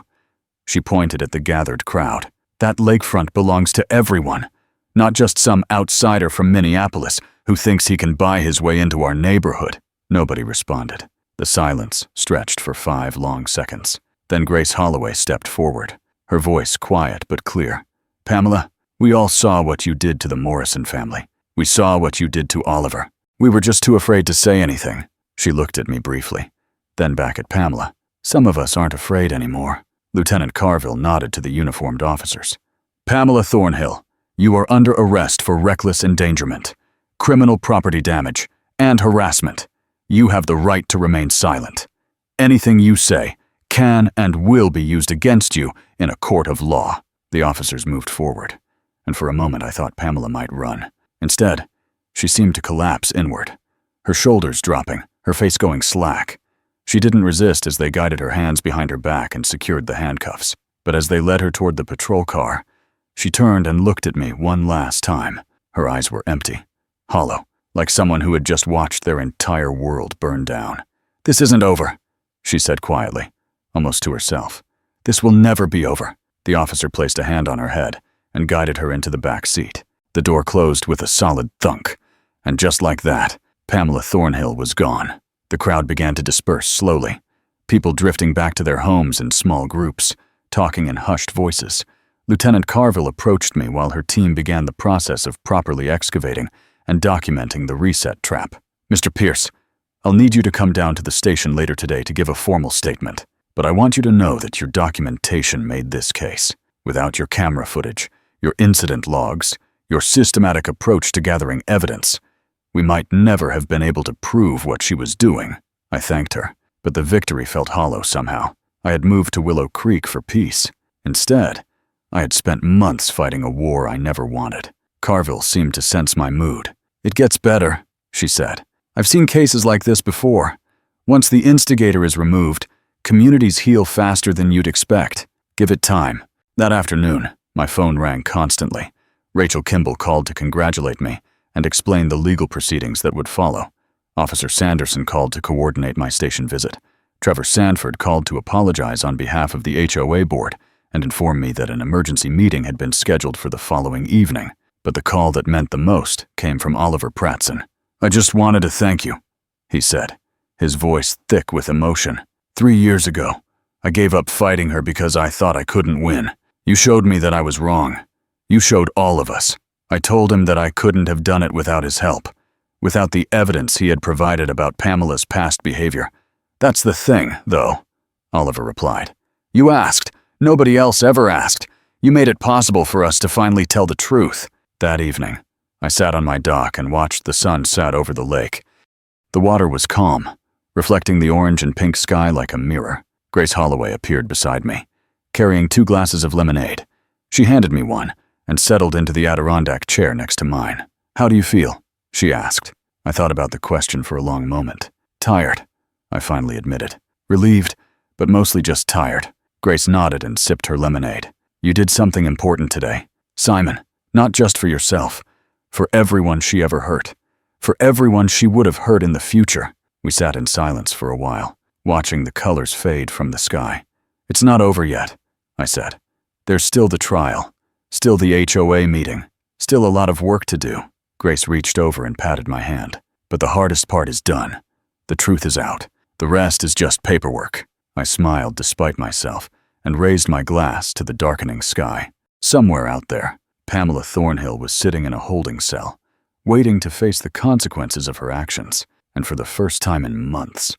She pointed at the gathered crowd. "That lakefront belongs to everyone, not just some outsider from Minneapolis who thinks he can buy his way into our neighborhood." Nobody responded. The silence stretched for 5 long seconds. Then Grace Holloway stepped forward, her voice quiet but clear. "Pamela, we all saw what you did to the Morrison family. We saw what you did to Oliver. We were just too afraid to say anything." She looked at me briefly, then back at Pamela. "Some of us aren't afraid anymore." Lieutenant Carville nodded to the uniformed officers. "Pamela Thornhill, you are under arrest for reckless endangerment, criminal property damage, and harassment. You have the right to remain silent. Anything you say can and will be used against you in a court of law." The officers moved forward, and for a moment I thought Pamela might run. Instead, she seemed to collapse inward, her shoulders dropping, her face going slack. She didn't resist as they guided her hands behind her back and secured the handcuffs. But as they led her toward the patrol car, she turned and looked at me one last time. Her eyes were empty, hollow, like someone who had just watched their entire world burn down. "This isn't over," she said quietly, almost to herself. "This will never be over." The officer placed a hand on her head and guided her into the back seat. The door closed with a solid thunk, and just like that, Pamela Thornhill was gone. The crowd began to disperse slowly, people drifting back to their homes in small groups, talking in hushed voices. Lieutenant Carville approached me while her team began the process of properly excavating and documenting the reset trap. "Mr. Pierce, I'll need you to come down to the station later today to give a formal statement, but I want you to know that your documentation made this case. Without your camera footage, your incident logs, your systematic approach to gathering evidence, we might never have been able to prove what she was doing." I thanked her, but the victory felt hollow somehow. I had moved to Willow Creek for peace. Instead, I had spent months fighting a war I never wanted. Carville seemed to sense my mood. "It gets better," she said. "I've seen cases like this before. Once the instigator is removed, communities heal faster than you'd expect. Give it time." That afternoon, my phone rang constantly. Rachel Kimball called to congratulate me and explain the legal proceedings that would follow. Officer Sanderson called to coordinate my station visit. Trevor Sanford called to apologize on behalf of the HOA board and inform me that an emergency meeting had been scheduled for the following evening. But the call that meant the most came from Oliver Pratson. "I just wanted to thank you," he said, his voice thick with emotion. "3 years ago, I gave up fighting her because I thought I couldn't win. You showed me that I was wrong. You showed all of us. I told him that I couldn't have done it without his help, without the evidence he had provided about Pamela's past behavior. That's the thing, though," Oliver replied. "You asked. Nobody else ever asked. You made it possible for us to finally tell the truth." That evening, I sat on my dock and watched the sun set over the lake. The water was calm, reflecting the orange and pink sky like a mirror. Grace Holloway appeared beside me, carrying 2 glasses of lemonade. She handed me one and settled into the Adirondack chair next to mine. "How do you feel?" she asked. I thought about the question for a long moment. "Tired," I finally admitted. "Relieved, but mostly just tired." Grace nodded and sipped her lemonade. "You did something important today, Simon, not just for yourself, for everyone she ever hurt, for everyone she would have hurt in the future." We sat in silence for a while, watching the colors fade from the sky. "It's not over yet," I said. "There's still the trial, still the HOA meeting, still a lot of work to do." Grace reached over and patted my hand. "But the hardest part is done. The truth is out. The rest is just paperwork." I smiled despite myself and raised my glass to the darkening sky. Somewhere out there, Pamela Thornhill was sitting in a holding cell, waiting to face the consequences of her actions, and for the first time in months,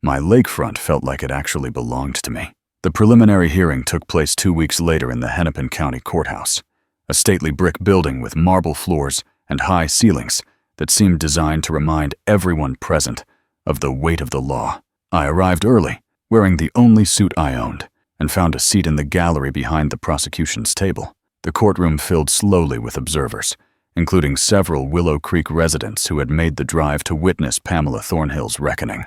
my lakefront felt like it actually belonged to me. The preliminary hearing took place 2 weeks later in the Hennepin County Courthouse, a stately brick building with marble floors and high ceilings that seemed designed to remind everyone present of the weight of the law. I arrived early, wearing the only suit I owned, and found a seat in the gallery behind the prosecution's table. The courtroom filled slowly with observers, including several Willow Creek residents who had made the drive to witness Pamela Thornhill's reckoning.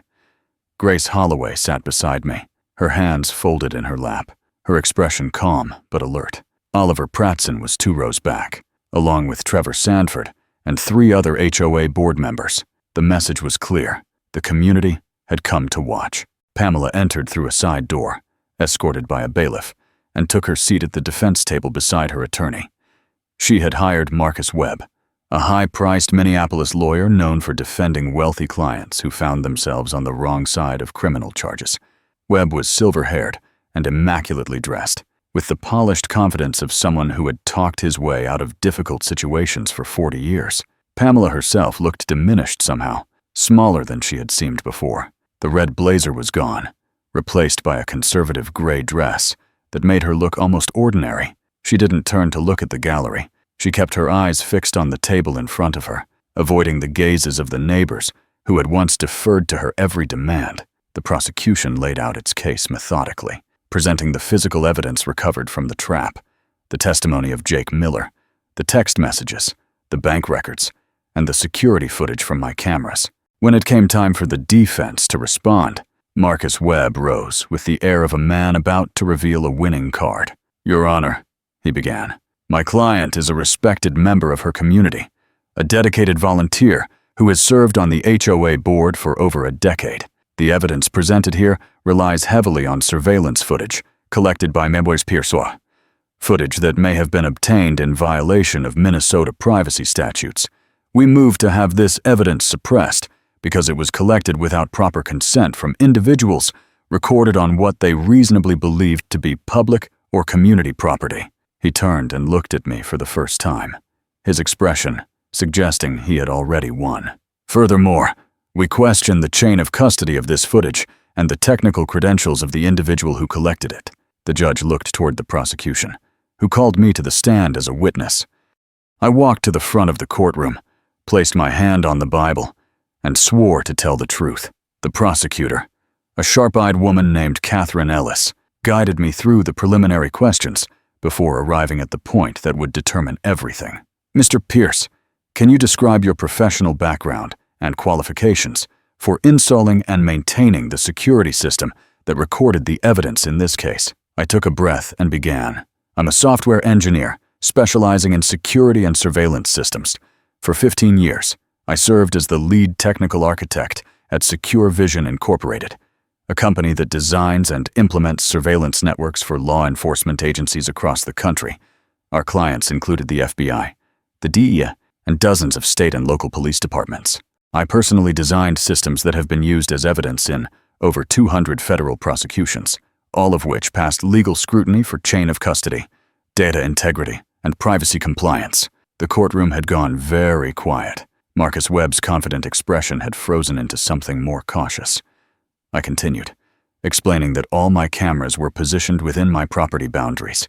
Grace Holloway sat beside me, her hands folded in her lap, her expression calm but alert. Oliver Pratson was 2 rows back, along with Trevor Sanford and 3 other HOA board members. The message was clear. The community had come to watch. Pamela entered through a side door, escorted by a bailiff, and took her seat at the defense table beside her attorney. She had hired Marcus Webb, a high-priced Minneapolis lawyer known for defending wealthy clients who found themselves on the wrong side of criminal charges. Webb was silver-haired and immaculately dressed, with the polished confidence of someone who had talked his way out of difficult situations for 40 years. Pamela herself looked diminished somehow, smaller than she had seemed before. The red blazer was gone, replaced by a conservative gray dress that made her look almost ordinary. She didn't turn to look at the gallery. She kept her eyes fixed on the table in front of her, avoiding the gazes of the neighbors who had once deferred to her every demand. The prosecution laid out its case methodically, presenting the physical evidence recovered from the trap, the testimony of Jake Miller, the text messages, the bank records, and the security footage from my cameras. When it came time for the defense to respond, Marcus Webb rose with the air of a man about to reveal a winning card. "Your Honor," he began, "my client is a respected member of her community, a dedicated volunteer who has served on the HOA board for over a decade. The evidence presented here relies heavily on surveillance footage collected by Mebois Piersois, footage that may have been obtained in violation of Minnesota privacy statutes. We moved to have this evidence suppressed because it was collected without proper consent from individuals recorded on what they reasonably believed to be public or community property." He turned and looked at me for the first time, his expression suggesting he had already won. "Furthermore, we question the chain of custody of this footage and the technical credentials of the individual who collected it." The judge looked toward the prosecution, who called me to the stand as a witness. I walked to the front of the courtroom, placed my hand on the Bible, and swore to tell the truth. The prosecutor, a sharp-eyed woman named Catherine Ellis, guided me through the preliminary questions before arriving at the point that would determine everything. "Mr. Pierce, can you describe your professional background and qualifications for installing and maintaining the security system that recorded the evidence in this case?" I took a breath and began. "I'm a software engineer specializing in security and surveillance systems. For 15 years, I served as the lead technical architect at Secure Vision Incorporated, a company that designs and implements surveillance networks for law enforcement agencies across the country. Our clients included the FBI, the DEA, and dozens of state and local police departments. I personally designed systems that have been used as evidence in over 200 federal prosecutions, all of which passed legal scrutiny for chain of custody, data integrity, and privacy compliance." The courtroom had gone very quiet. Marcus Webb's confident expression had frozen into something more cautious. I continued, explaining that all my cameras were positioned within my property boundaries,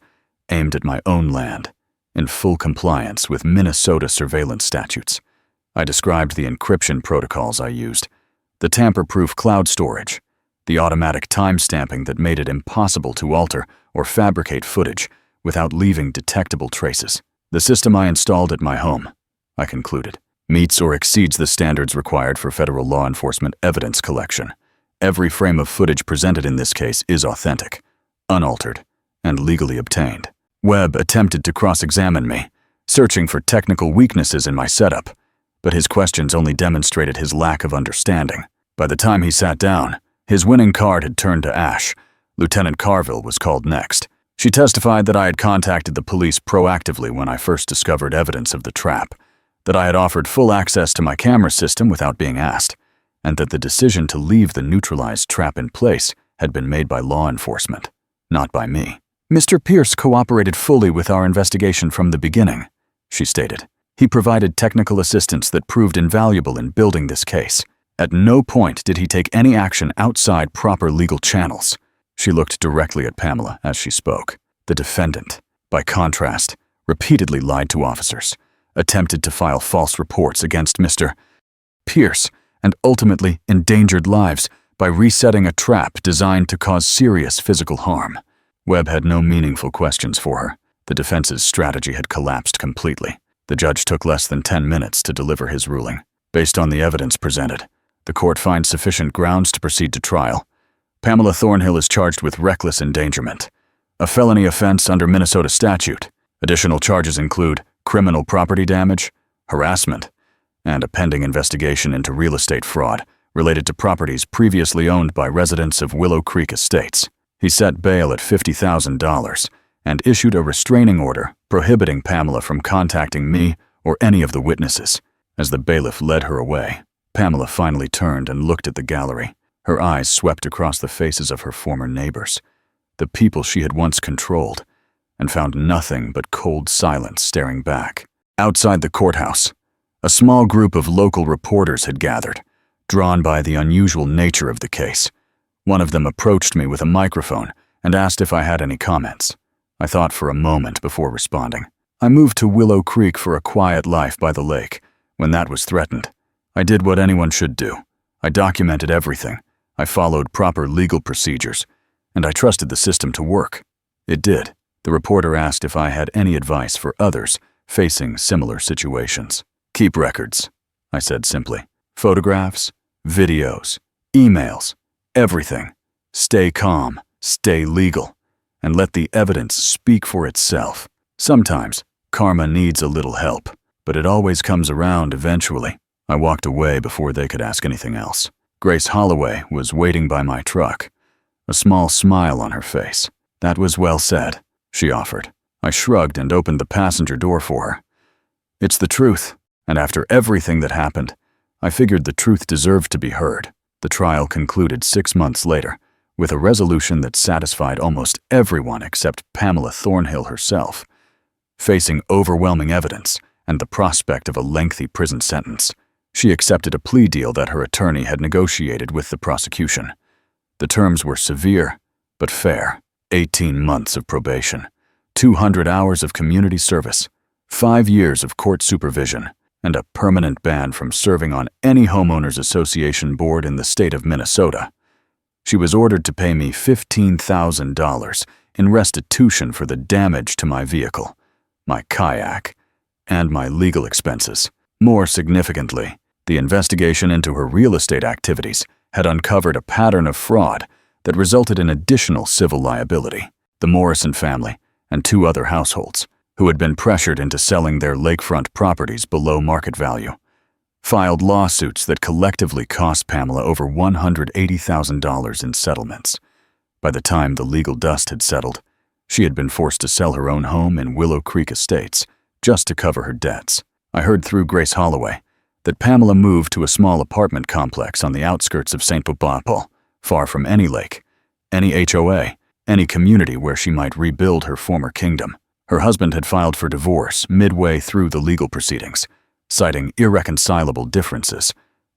aimed at my own land, in full compliance with Minnesota surveillance statutes. I described the encryption protocols I used, the tamper-proof cloud storage, the automatic time-stamping that made it impossible to alter or fabricate footage without leaving detectable traces. "The system I installed at my home," I concluded, "meets or exceeds the standards required for federal law enforcement evidence collection. Every frame of footage presented in this case is authentic, unaltered, and legally obtained." Webb attempted to cross-examine me, searching for technical weaknesses in my setup, but his questions only demonstrated his lack of understanding. By the time he sat down, his winning card had turned to ash. Lieutenant Carville was called next. She testified that I had contacted the police proactively when I first discovered evidence of the trap, that I had offered full access to my camera system without being asked, and that the decision to leave the neutralized trap in place had been made by law enforcement, not by me. "Mr. Pierce cooperated fully with our investigation from the beginning," she stated. "He provided technical assistance that proved invaluable in building this case. At no point did he take any action outside proper legal channels." She looked directly at Pamela as she spoke. The defendant, by contrast, repeatedly lied to officers, attempted to file false reports against Mr. Pierce, and ultimately endangered lives by resetting a trap designed to cause serious physical harm. Webb had no meaningful questions for her. The defense's strategy had collapsed completely. The judge took less than 10 minutes to deliver his ruling. Based on the evidence presented, the court finds sufficient grounds to proceed to trial. Pamela Thornhill is charged with reckless endangerment, a felony offense under Minnesota statute. Additional charges include criminal property damage, harassment, and a pending investigation into real estate fraud related to properties previously owned by residents of Willow Creek Estates. He set bail at $50,000 and issued a restraining order prohibiting Pamela from contacting me or any of the witnesses. As the bailiff led her away, Pamela finally turned and looked at the gallery. Her eyes swept across the faces of her former neighbors, the people she had once controlled, and found nothing but cold silence staring back. Outside the courthouse, a small group of local reporters had gathered, drawn by the unusual nature of the case. One of them approached me with a microphone and asked if I had any comments. I thought for a moment before responding. "I moved to Willow Creek for a quiet life by the lake. When that was threatened, I did what anyone should do. I documented everything. I followed proper legal procedures, and I trusted the system to work. It did." The reporter asked if I had any advice for others facing similar situations. Keep records, I said simply. Photographs, videos, emails, everything. Stay calm, stay legal, and let the evidence speak for itself. Sometimes, karma needs a little help, but it always comes around eventually. I walked away before they could ask anything else. Grace Holloway was waiting by my truck, a small smile on her face. That was well said, she offered. I shrugged and opened the passenger door for her. It's the truth, and after everything that happened, I figured the truth deserved to be heard. The trial concluded 6 months later, with a resolution that satisfied almost everyone except Pamela Thornhill herself. Facing overwhelming evidence and the prospect of a lengthy prison sentence, she accepted a plea deal that her attorney had negotiated with the prosecution. The terms were severe, but fair. 18 months of probation, 200 hours of community service, 5 years of court supervision, and a permanent ban from serving on any homeowners association board in the state of Minnesota. She was ordered to pay me $15,000 in restitution for the damage to my vehicle, my kayak, and my legal expenses. More significantly, the investigation into her real estate activities had uncovered a pattern of fraud that resulted in additional civil liability. The Morrison family and 2 other households, who had been pressured into selling their lakefront properties below market value, filed lawsuits that collectively cost Pamela over $180,000 in settlements. By the time the legal dust had settled, she had been forced to sell her own home in Willow Creek Estates just to cover her debts. I heard through Grace Holloway that Pamela moved to a small apartment complex on the outskirts of St. Paul, far from any lake, any HOA, any community where she might rebuild her former kingdom. Her husband had filed for divorce midway through the legal proceedings, citing irreconcilable differences,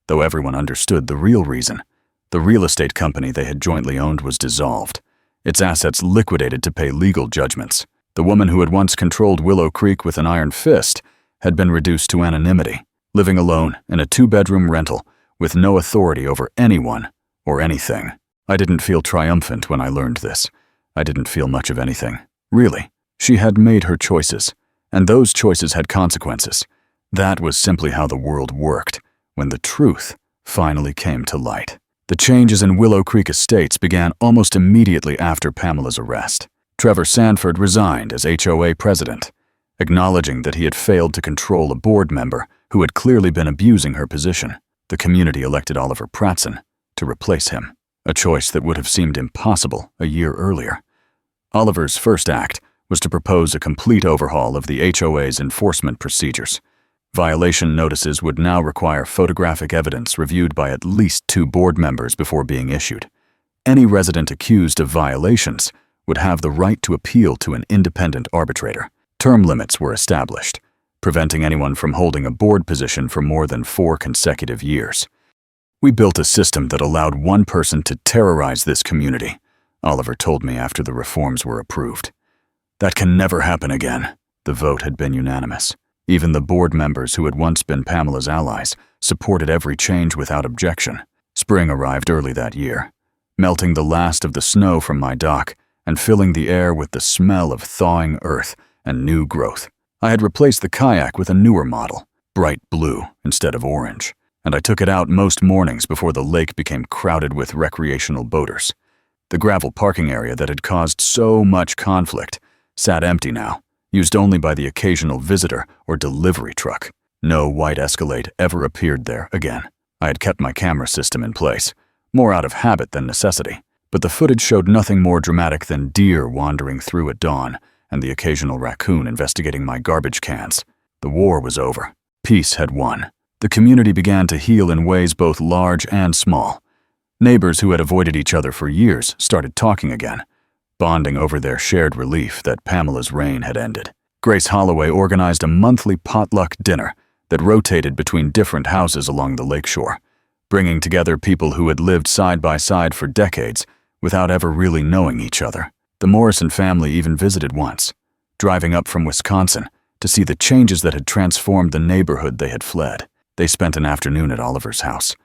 though everyone understood the real reason. The real estate company they had jointly owned was dissolved, its assets liquidated to pay legal judgments. The woman who had once controlled Willow Creek with an iron fist had been reduced to anonymity, living alone in a 2-bedroom rental with no authority over anyone or anything. I didn't feel triumphant when I learned this. I didn't feel much of anything. Really, she had made her choices, and those choices had consequences. That was simply how the world worked when the truth finally came to light. The changes in Willow Creek Estates began almost immediately after Pamela's arrest. Trevor Sanford resigned as HOA president, acknowledging that he had failed to control a board member who had clearly been abusing her position. The community elected Oliver Pratson to replace him, a choice that would have seemed impossible a year earlier. Oliver's first act was to propose a complete overhaul of the HOA's enforcement procedures. Violation notices would now require photographic evidence reviewed by at least 2 board members before being issued. Any resident accused of violations would have the right to appeal to an independent arbitrator. Term limits were established, preventing anyone from holding a board position for more than 4 consecutive years. We built a system that allowed one person to terrorize this community, Oliver told me after the reforms were approved. That can never happen again. The vote had been unanimous. Even the board members who had once been Pamela's allies supported every change without objection. Spring arrived early that year, melting the last of the snow from my dock and filling the air with the smell of thawing earth and new growth. I had replaced the kayak with a newer model, bright blue instead of orange, and I took it out most mornings before the lake became crowded with recreational boaters. The gravel parking area that had caused so much conflict sat empty now, used only by the occasional visitor or delivery truck. No white Escalate ever appeared there again. I had kept my camera system in place, more out of habit than necessity, but the footage showed nothing more dramatic than deer wandering through at dawn and the occasional raccoon investigating my garbage cans. The war was over. Peace had won. The community began to heal in ways both large and small. Neighbors who had avoided each other for years started talking again, bonding over their shared relief that Pamela's reign had ended. Grace Holloway organized a monthly potluck dinner that rotated between different houses along the lakeshore, bringing together people who had lived side by side for decades without ever really knowing each other. The Morrison family even visited once, driving up from Wisconsin to see the changes that had transformed the neighborhood they had fled. They spent an afternoon at Oliver's house,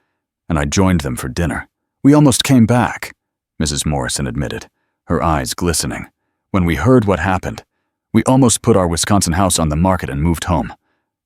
and I joined them for dinner. "We almost came back," Mrs. Morrison admitted, her eyes glistening. "When we heard what happened, We almost put our Wisconsin house on the market and moved home."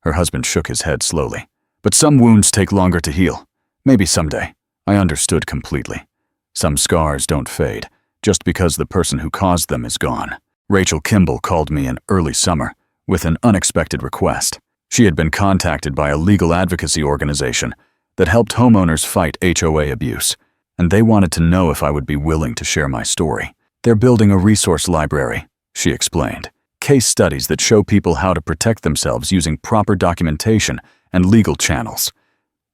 Her husband shook his head slowly. "But some wounds take longer to heal. Maybe someday." I understood completely. Some scars don't fade, just because the person who caused them is gone. Rachel Kimball called me in early summer with an unexpected request. She had been contacted by a legal advocacy organization that helped homeowners fight HOA abuse, and they wanted to know if I would be willing to share my story. "They're building a resource library," she explained. "Case studies that show people how to protect themselves using proper documentation and legal channels.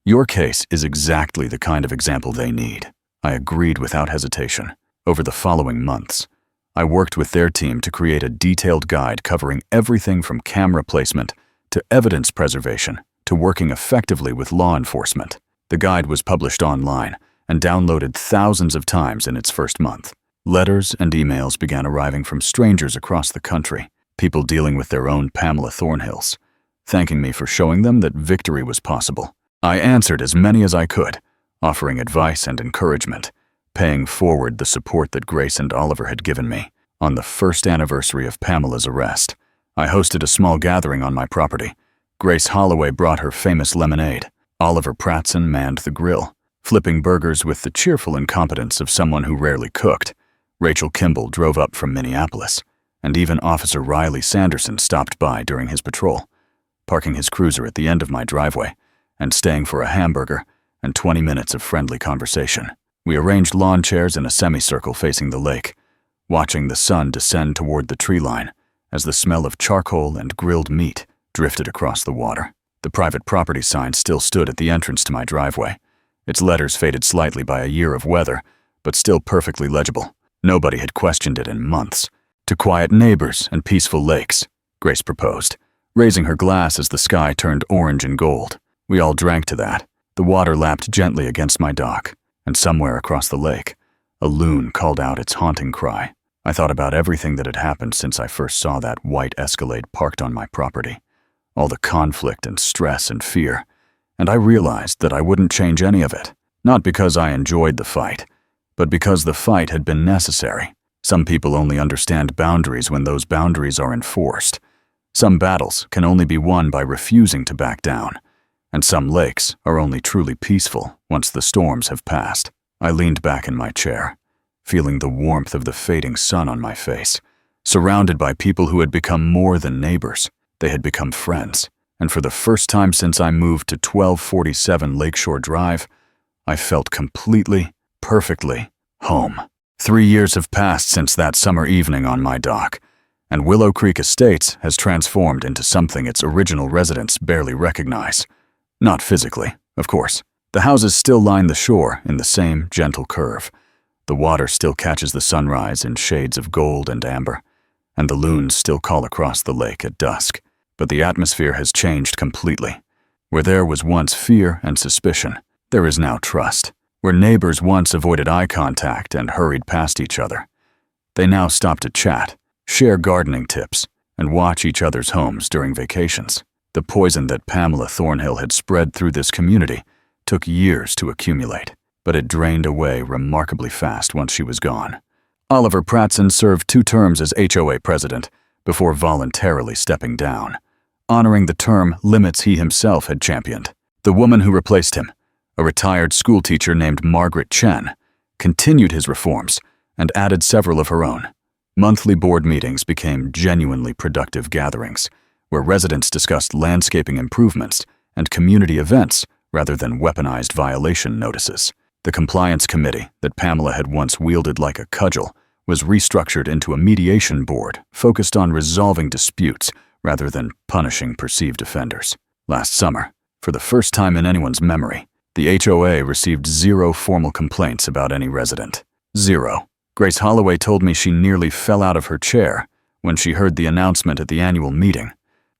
Your case is exactly the kind of example they need." I agreed without hesitation. Over the following months, I worked with their team to create a detailed guide covering everything from camera placement to evidence preservation to working effectively with law enforcement. The guide was published online and downloaded thousands of times in its first month. Letters and emails began arriving from strangers across the country, people dealing with their own Pamela Thornhills, thanking me for showing them that victory was possible. I answered as many as I could, offering advice and encouragement, paying forward the support that Grace and Oliver had given me. On the first anniversary of Pamela's arrest, I hosted a small gathering on my property. Grace Holloway brought her famous lemonade. Oliver Pratson manned the grill, flipping burgers with the cheerful incompetence of someone who rarely cooked. Rachel Kimball drove up from Minneapolis, and even Officer Riley Sanderson stopped by during his patrol, parking his cruiser at the end of my driveway and staying for a hamburger and 20 minutes of friendly conversation. We arranged lawn chairs in a semicircle facing the lake, watching the sun descend toward the tree line as the smell of charcoal and grilled meat drifted across the water. The private property sign still stood at the entrance to my driveway, its letters faded slightly by a year of weather, but still perfectly legible. Nobody had questioned it in months. "To quiet neighbors and peaceful lakes," Grace proposed, raising her glass as the sky turned orange and gold. We all drank to that. The water lapped gently against my dock, and somewhere across the lake, a loon called out its haunting cry. I thought about everything that had happened since I first saw that white Escalade parked on my property, all the conflict and stress and fear, and I realized that I wouldn't change any of it, not because I enjoyed the fight, but because the fight had been necessary. Some people only understand boundaries when those boundaries are enforced. Some battles can only be won by refusing to back down, and some lakes are only truly peaceful once the storms have passed. I leaned back in my chair, feeling the warmth of the fading sun on my face, surrounded by people who had become more than neighbors. They had become friends, and for the first time since I moved to 1247 Lakeshore Drive, I felt completely, perfectly home. 3 years have passed since that summer evening on my dock, and Willow Creek Estates has transformed into something its original residents barely recognize. Not physically, of course. The houses still line the shore in the same gentle curve. The water still catches the sunrise in shades of gold and amber, and the loons still call across the lake at dusk. But the atmosphere has changed completely. Where there was once fear and suspicion, there is now trust. Where neighbors once avoided eye contact and hurried past each other, they now stop to chat, share gardening tips, and watch each other's homes during vacations. The poison that Pamela Thornhill had spread through this community took years to accumulate, but it drained away remarkably fast once she was gone. Oliver Pratson served 2 terms as HOA president before voluntarily stepping down, honoring the term limits he himself had championed. The woman who replaced him, a retired schoolteacher named Margaret Chen, continued his reforms and added several of her own. Monthly board meetings became genuinely productive gatherings, where residents discussed landscaping improvements and community events rather than weaponized violation notices. The compliance committee that Pamela had once wielded like a cudgel was restructured into a mediation board focused on resolving disputes rather than punishing perceived offenders. Last summer, for the first time in anyone's memory, the HOA received 0 formal complaints about any resident. 0. Grace Holloway told me she nearly fell out of her chair when she heard the announcement at the annual meeting.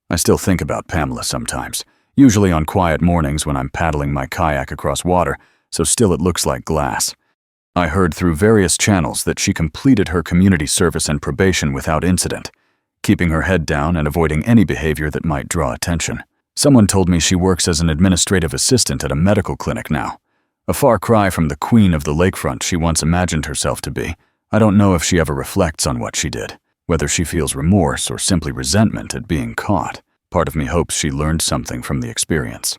I still think about Pamela sometimes, usually on quiet mornings when I'm paddling my kayak across water, so still it looks like glass. I heard through various channels that she completed her community service and probation without incident, keeping her head down and avoiding any behavior that might draw attention. Someone told me she works as an administrative assistant at a medical clinic now, a far cry from the queen of the lakefront she once imagined herself to be. I don't know if she ever reflects on what she did. Whether she feels remorse or simply resentment at being caught, part of me hopes she learned something from the experience.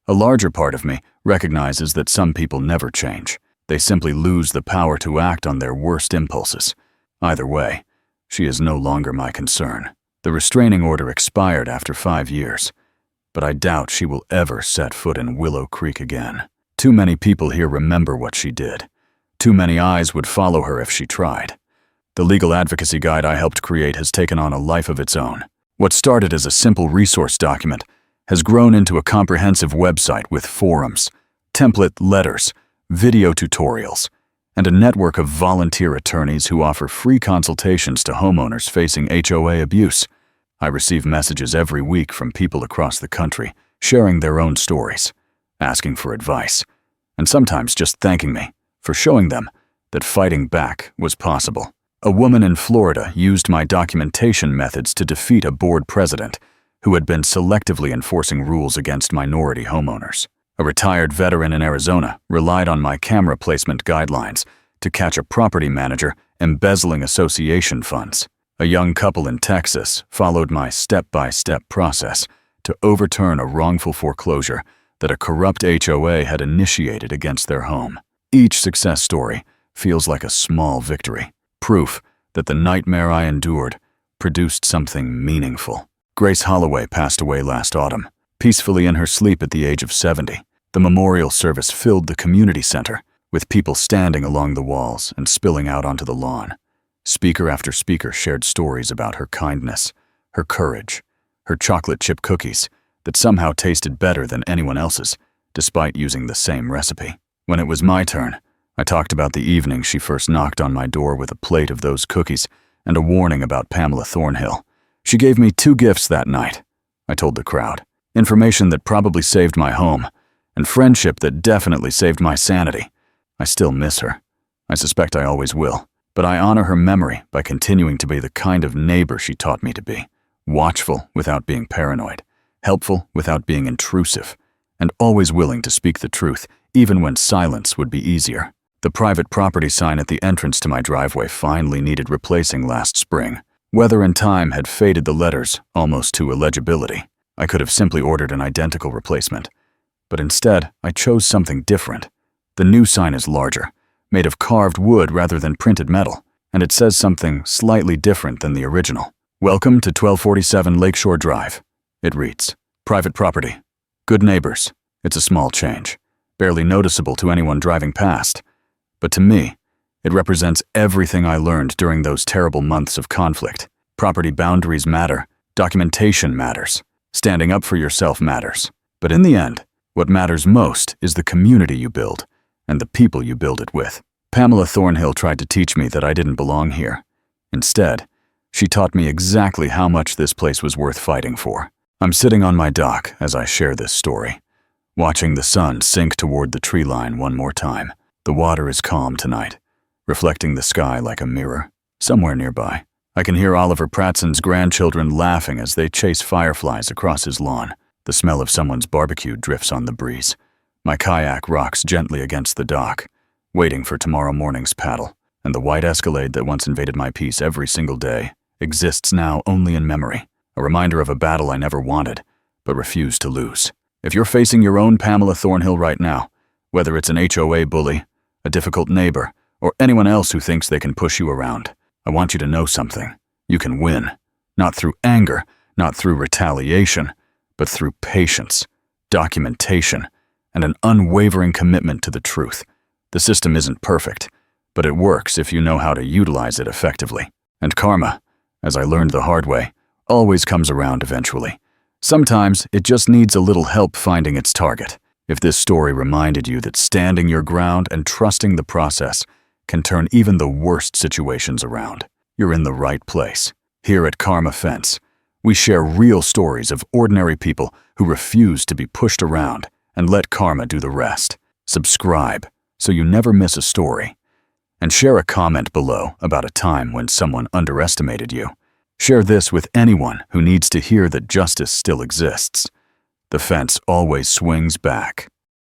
A larger part of me recognizes that some people never change. They simply lose the power to act on their worst impulses. Either way, she is no longer my concern. The restraining order expired after 5 years, but I doubt she will ever set foot in Willow Creek again. Too many people here remember what she did. Too many eyes would follow her if she tried. The legal advocacy guide I helped create has taken on a life of its own. What started as a simple resource document has grown into a comprehensive website with forums, template letters, video tutorials, and a network of volunteer attorneys who offer free consultations to homeowners facing HOA abuse. I receive messages every week from people across the country sharing their own stories, asking for advice, and sometimes just thanking me for showing them that fighting back was possible. A woman in Florida used my documentation methods to defeat a board president who had been selectively enforcing rules against minority homeowners. A retired veteran in Arizona relied on my camera placement guidelines to catch a property manager embezzling association funds. A young couple in Texas followed my step-by-step process to overturn a wrongful foreclosure that a corrupt HOA had initiated against their home. Each success story feels like a small victory, proof that the nightmare I endured produced something meaningful. Grace Holloway passed away last autumn, peacefully in her sleep at the age of 70. The memorial service filled the community center, with people standing along the walls and spilling out onto the lawn. Speaker after speaker shared stories about her kindness, her courage, her chocolate chip cookies that somehow tasted better than anyone else's, despite using the same recipe. When it was my turn, I talked about the evening she first knocked on my door with a plate of those cookies and a warning about Pamela Thornhill. She gave me 2 gifts that night, I told the crowd. Information that probably saved my home, and friendship that definitely saved my sanity. I still miss her. I suspect I always will. But I honor her memory by continuing to be the kind of neighbor she taught me to be. Watchful without being paranoid, helpful without being intrusive, and always willing to speak the truth, even when silence would be easier. The private property sign at the entrance to my driveway finally needed replacing last spring. Weather and time had faded the letters almost to illegibility. I could have simply ordered an identical replacement, but instead I chose something different. The new sign is larger, made of carved wood rather than printed metal, and it says something slightly different than the original. Welcome to 1247 Lakeshore Drive. It reads, private property, good neighbors. It's a small change, barely noticeable to anyone driving past. But to me, it represents everything I learned during those terrible months of conflict. Property boundaries matter, documentation matters, standing up for yourself matters. But in the end, what matters most is the community you build and the people you build it with. Pamela Thornhill tried to teach me that I didn't belong here. Instead, she taught me exactly how much this place was worth fighting for. I'm sitting on my dock as I share this story, watching the sun sink toward the tree line one more time. The water is calm tonight, reflecting the sky like a mirror. Somewhere nearby, I can hear Oliver Prattson's grandchildren laughing as they chase fireflies across his lawn. The smell of someone's barbecue drifts on the breeze. My kayak rocks gently against the dock, waiting for tomorrow morning's paddle, and the white Escalade that once invaded my peace every single day exists now only in memory, a reminder of a battle I never wanted, but refused to lose. If you're facing your own Pamela Thornhill right now, whether it's an HOA bully, a difficult neighbor, or anyone else who thinks they can push you around, I want you to know something. You can win, not through anger, not through retaliation, but through patience, documentation, and an unwavering commitment to the truth. The system isn't perfect, but it works if you know how to utilize it effectively. And karma, as I learned the hard way, always comes around eventually. Sometimes it just needs a little help finding its target. If this story reminded you that standing your ground and trusting the process can turn even the worst situations around, you're in the right place. Here at Karma Fence, we share real stories of ordinary people who refuse to be pushed around and let karma do the rest. Subscribe so you never miss a story. And share a comment below about a time when someone underestimated you. Share this with anyone who needs to hear that justice still exists. The fence always swings back.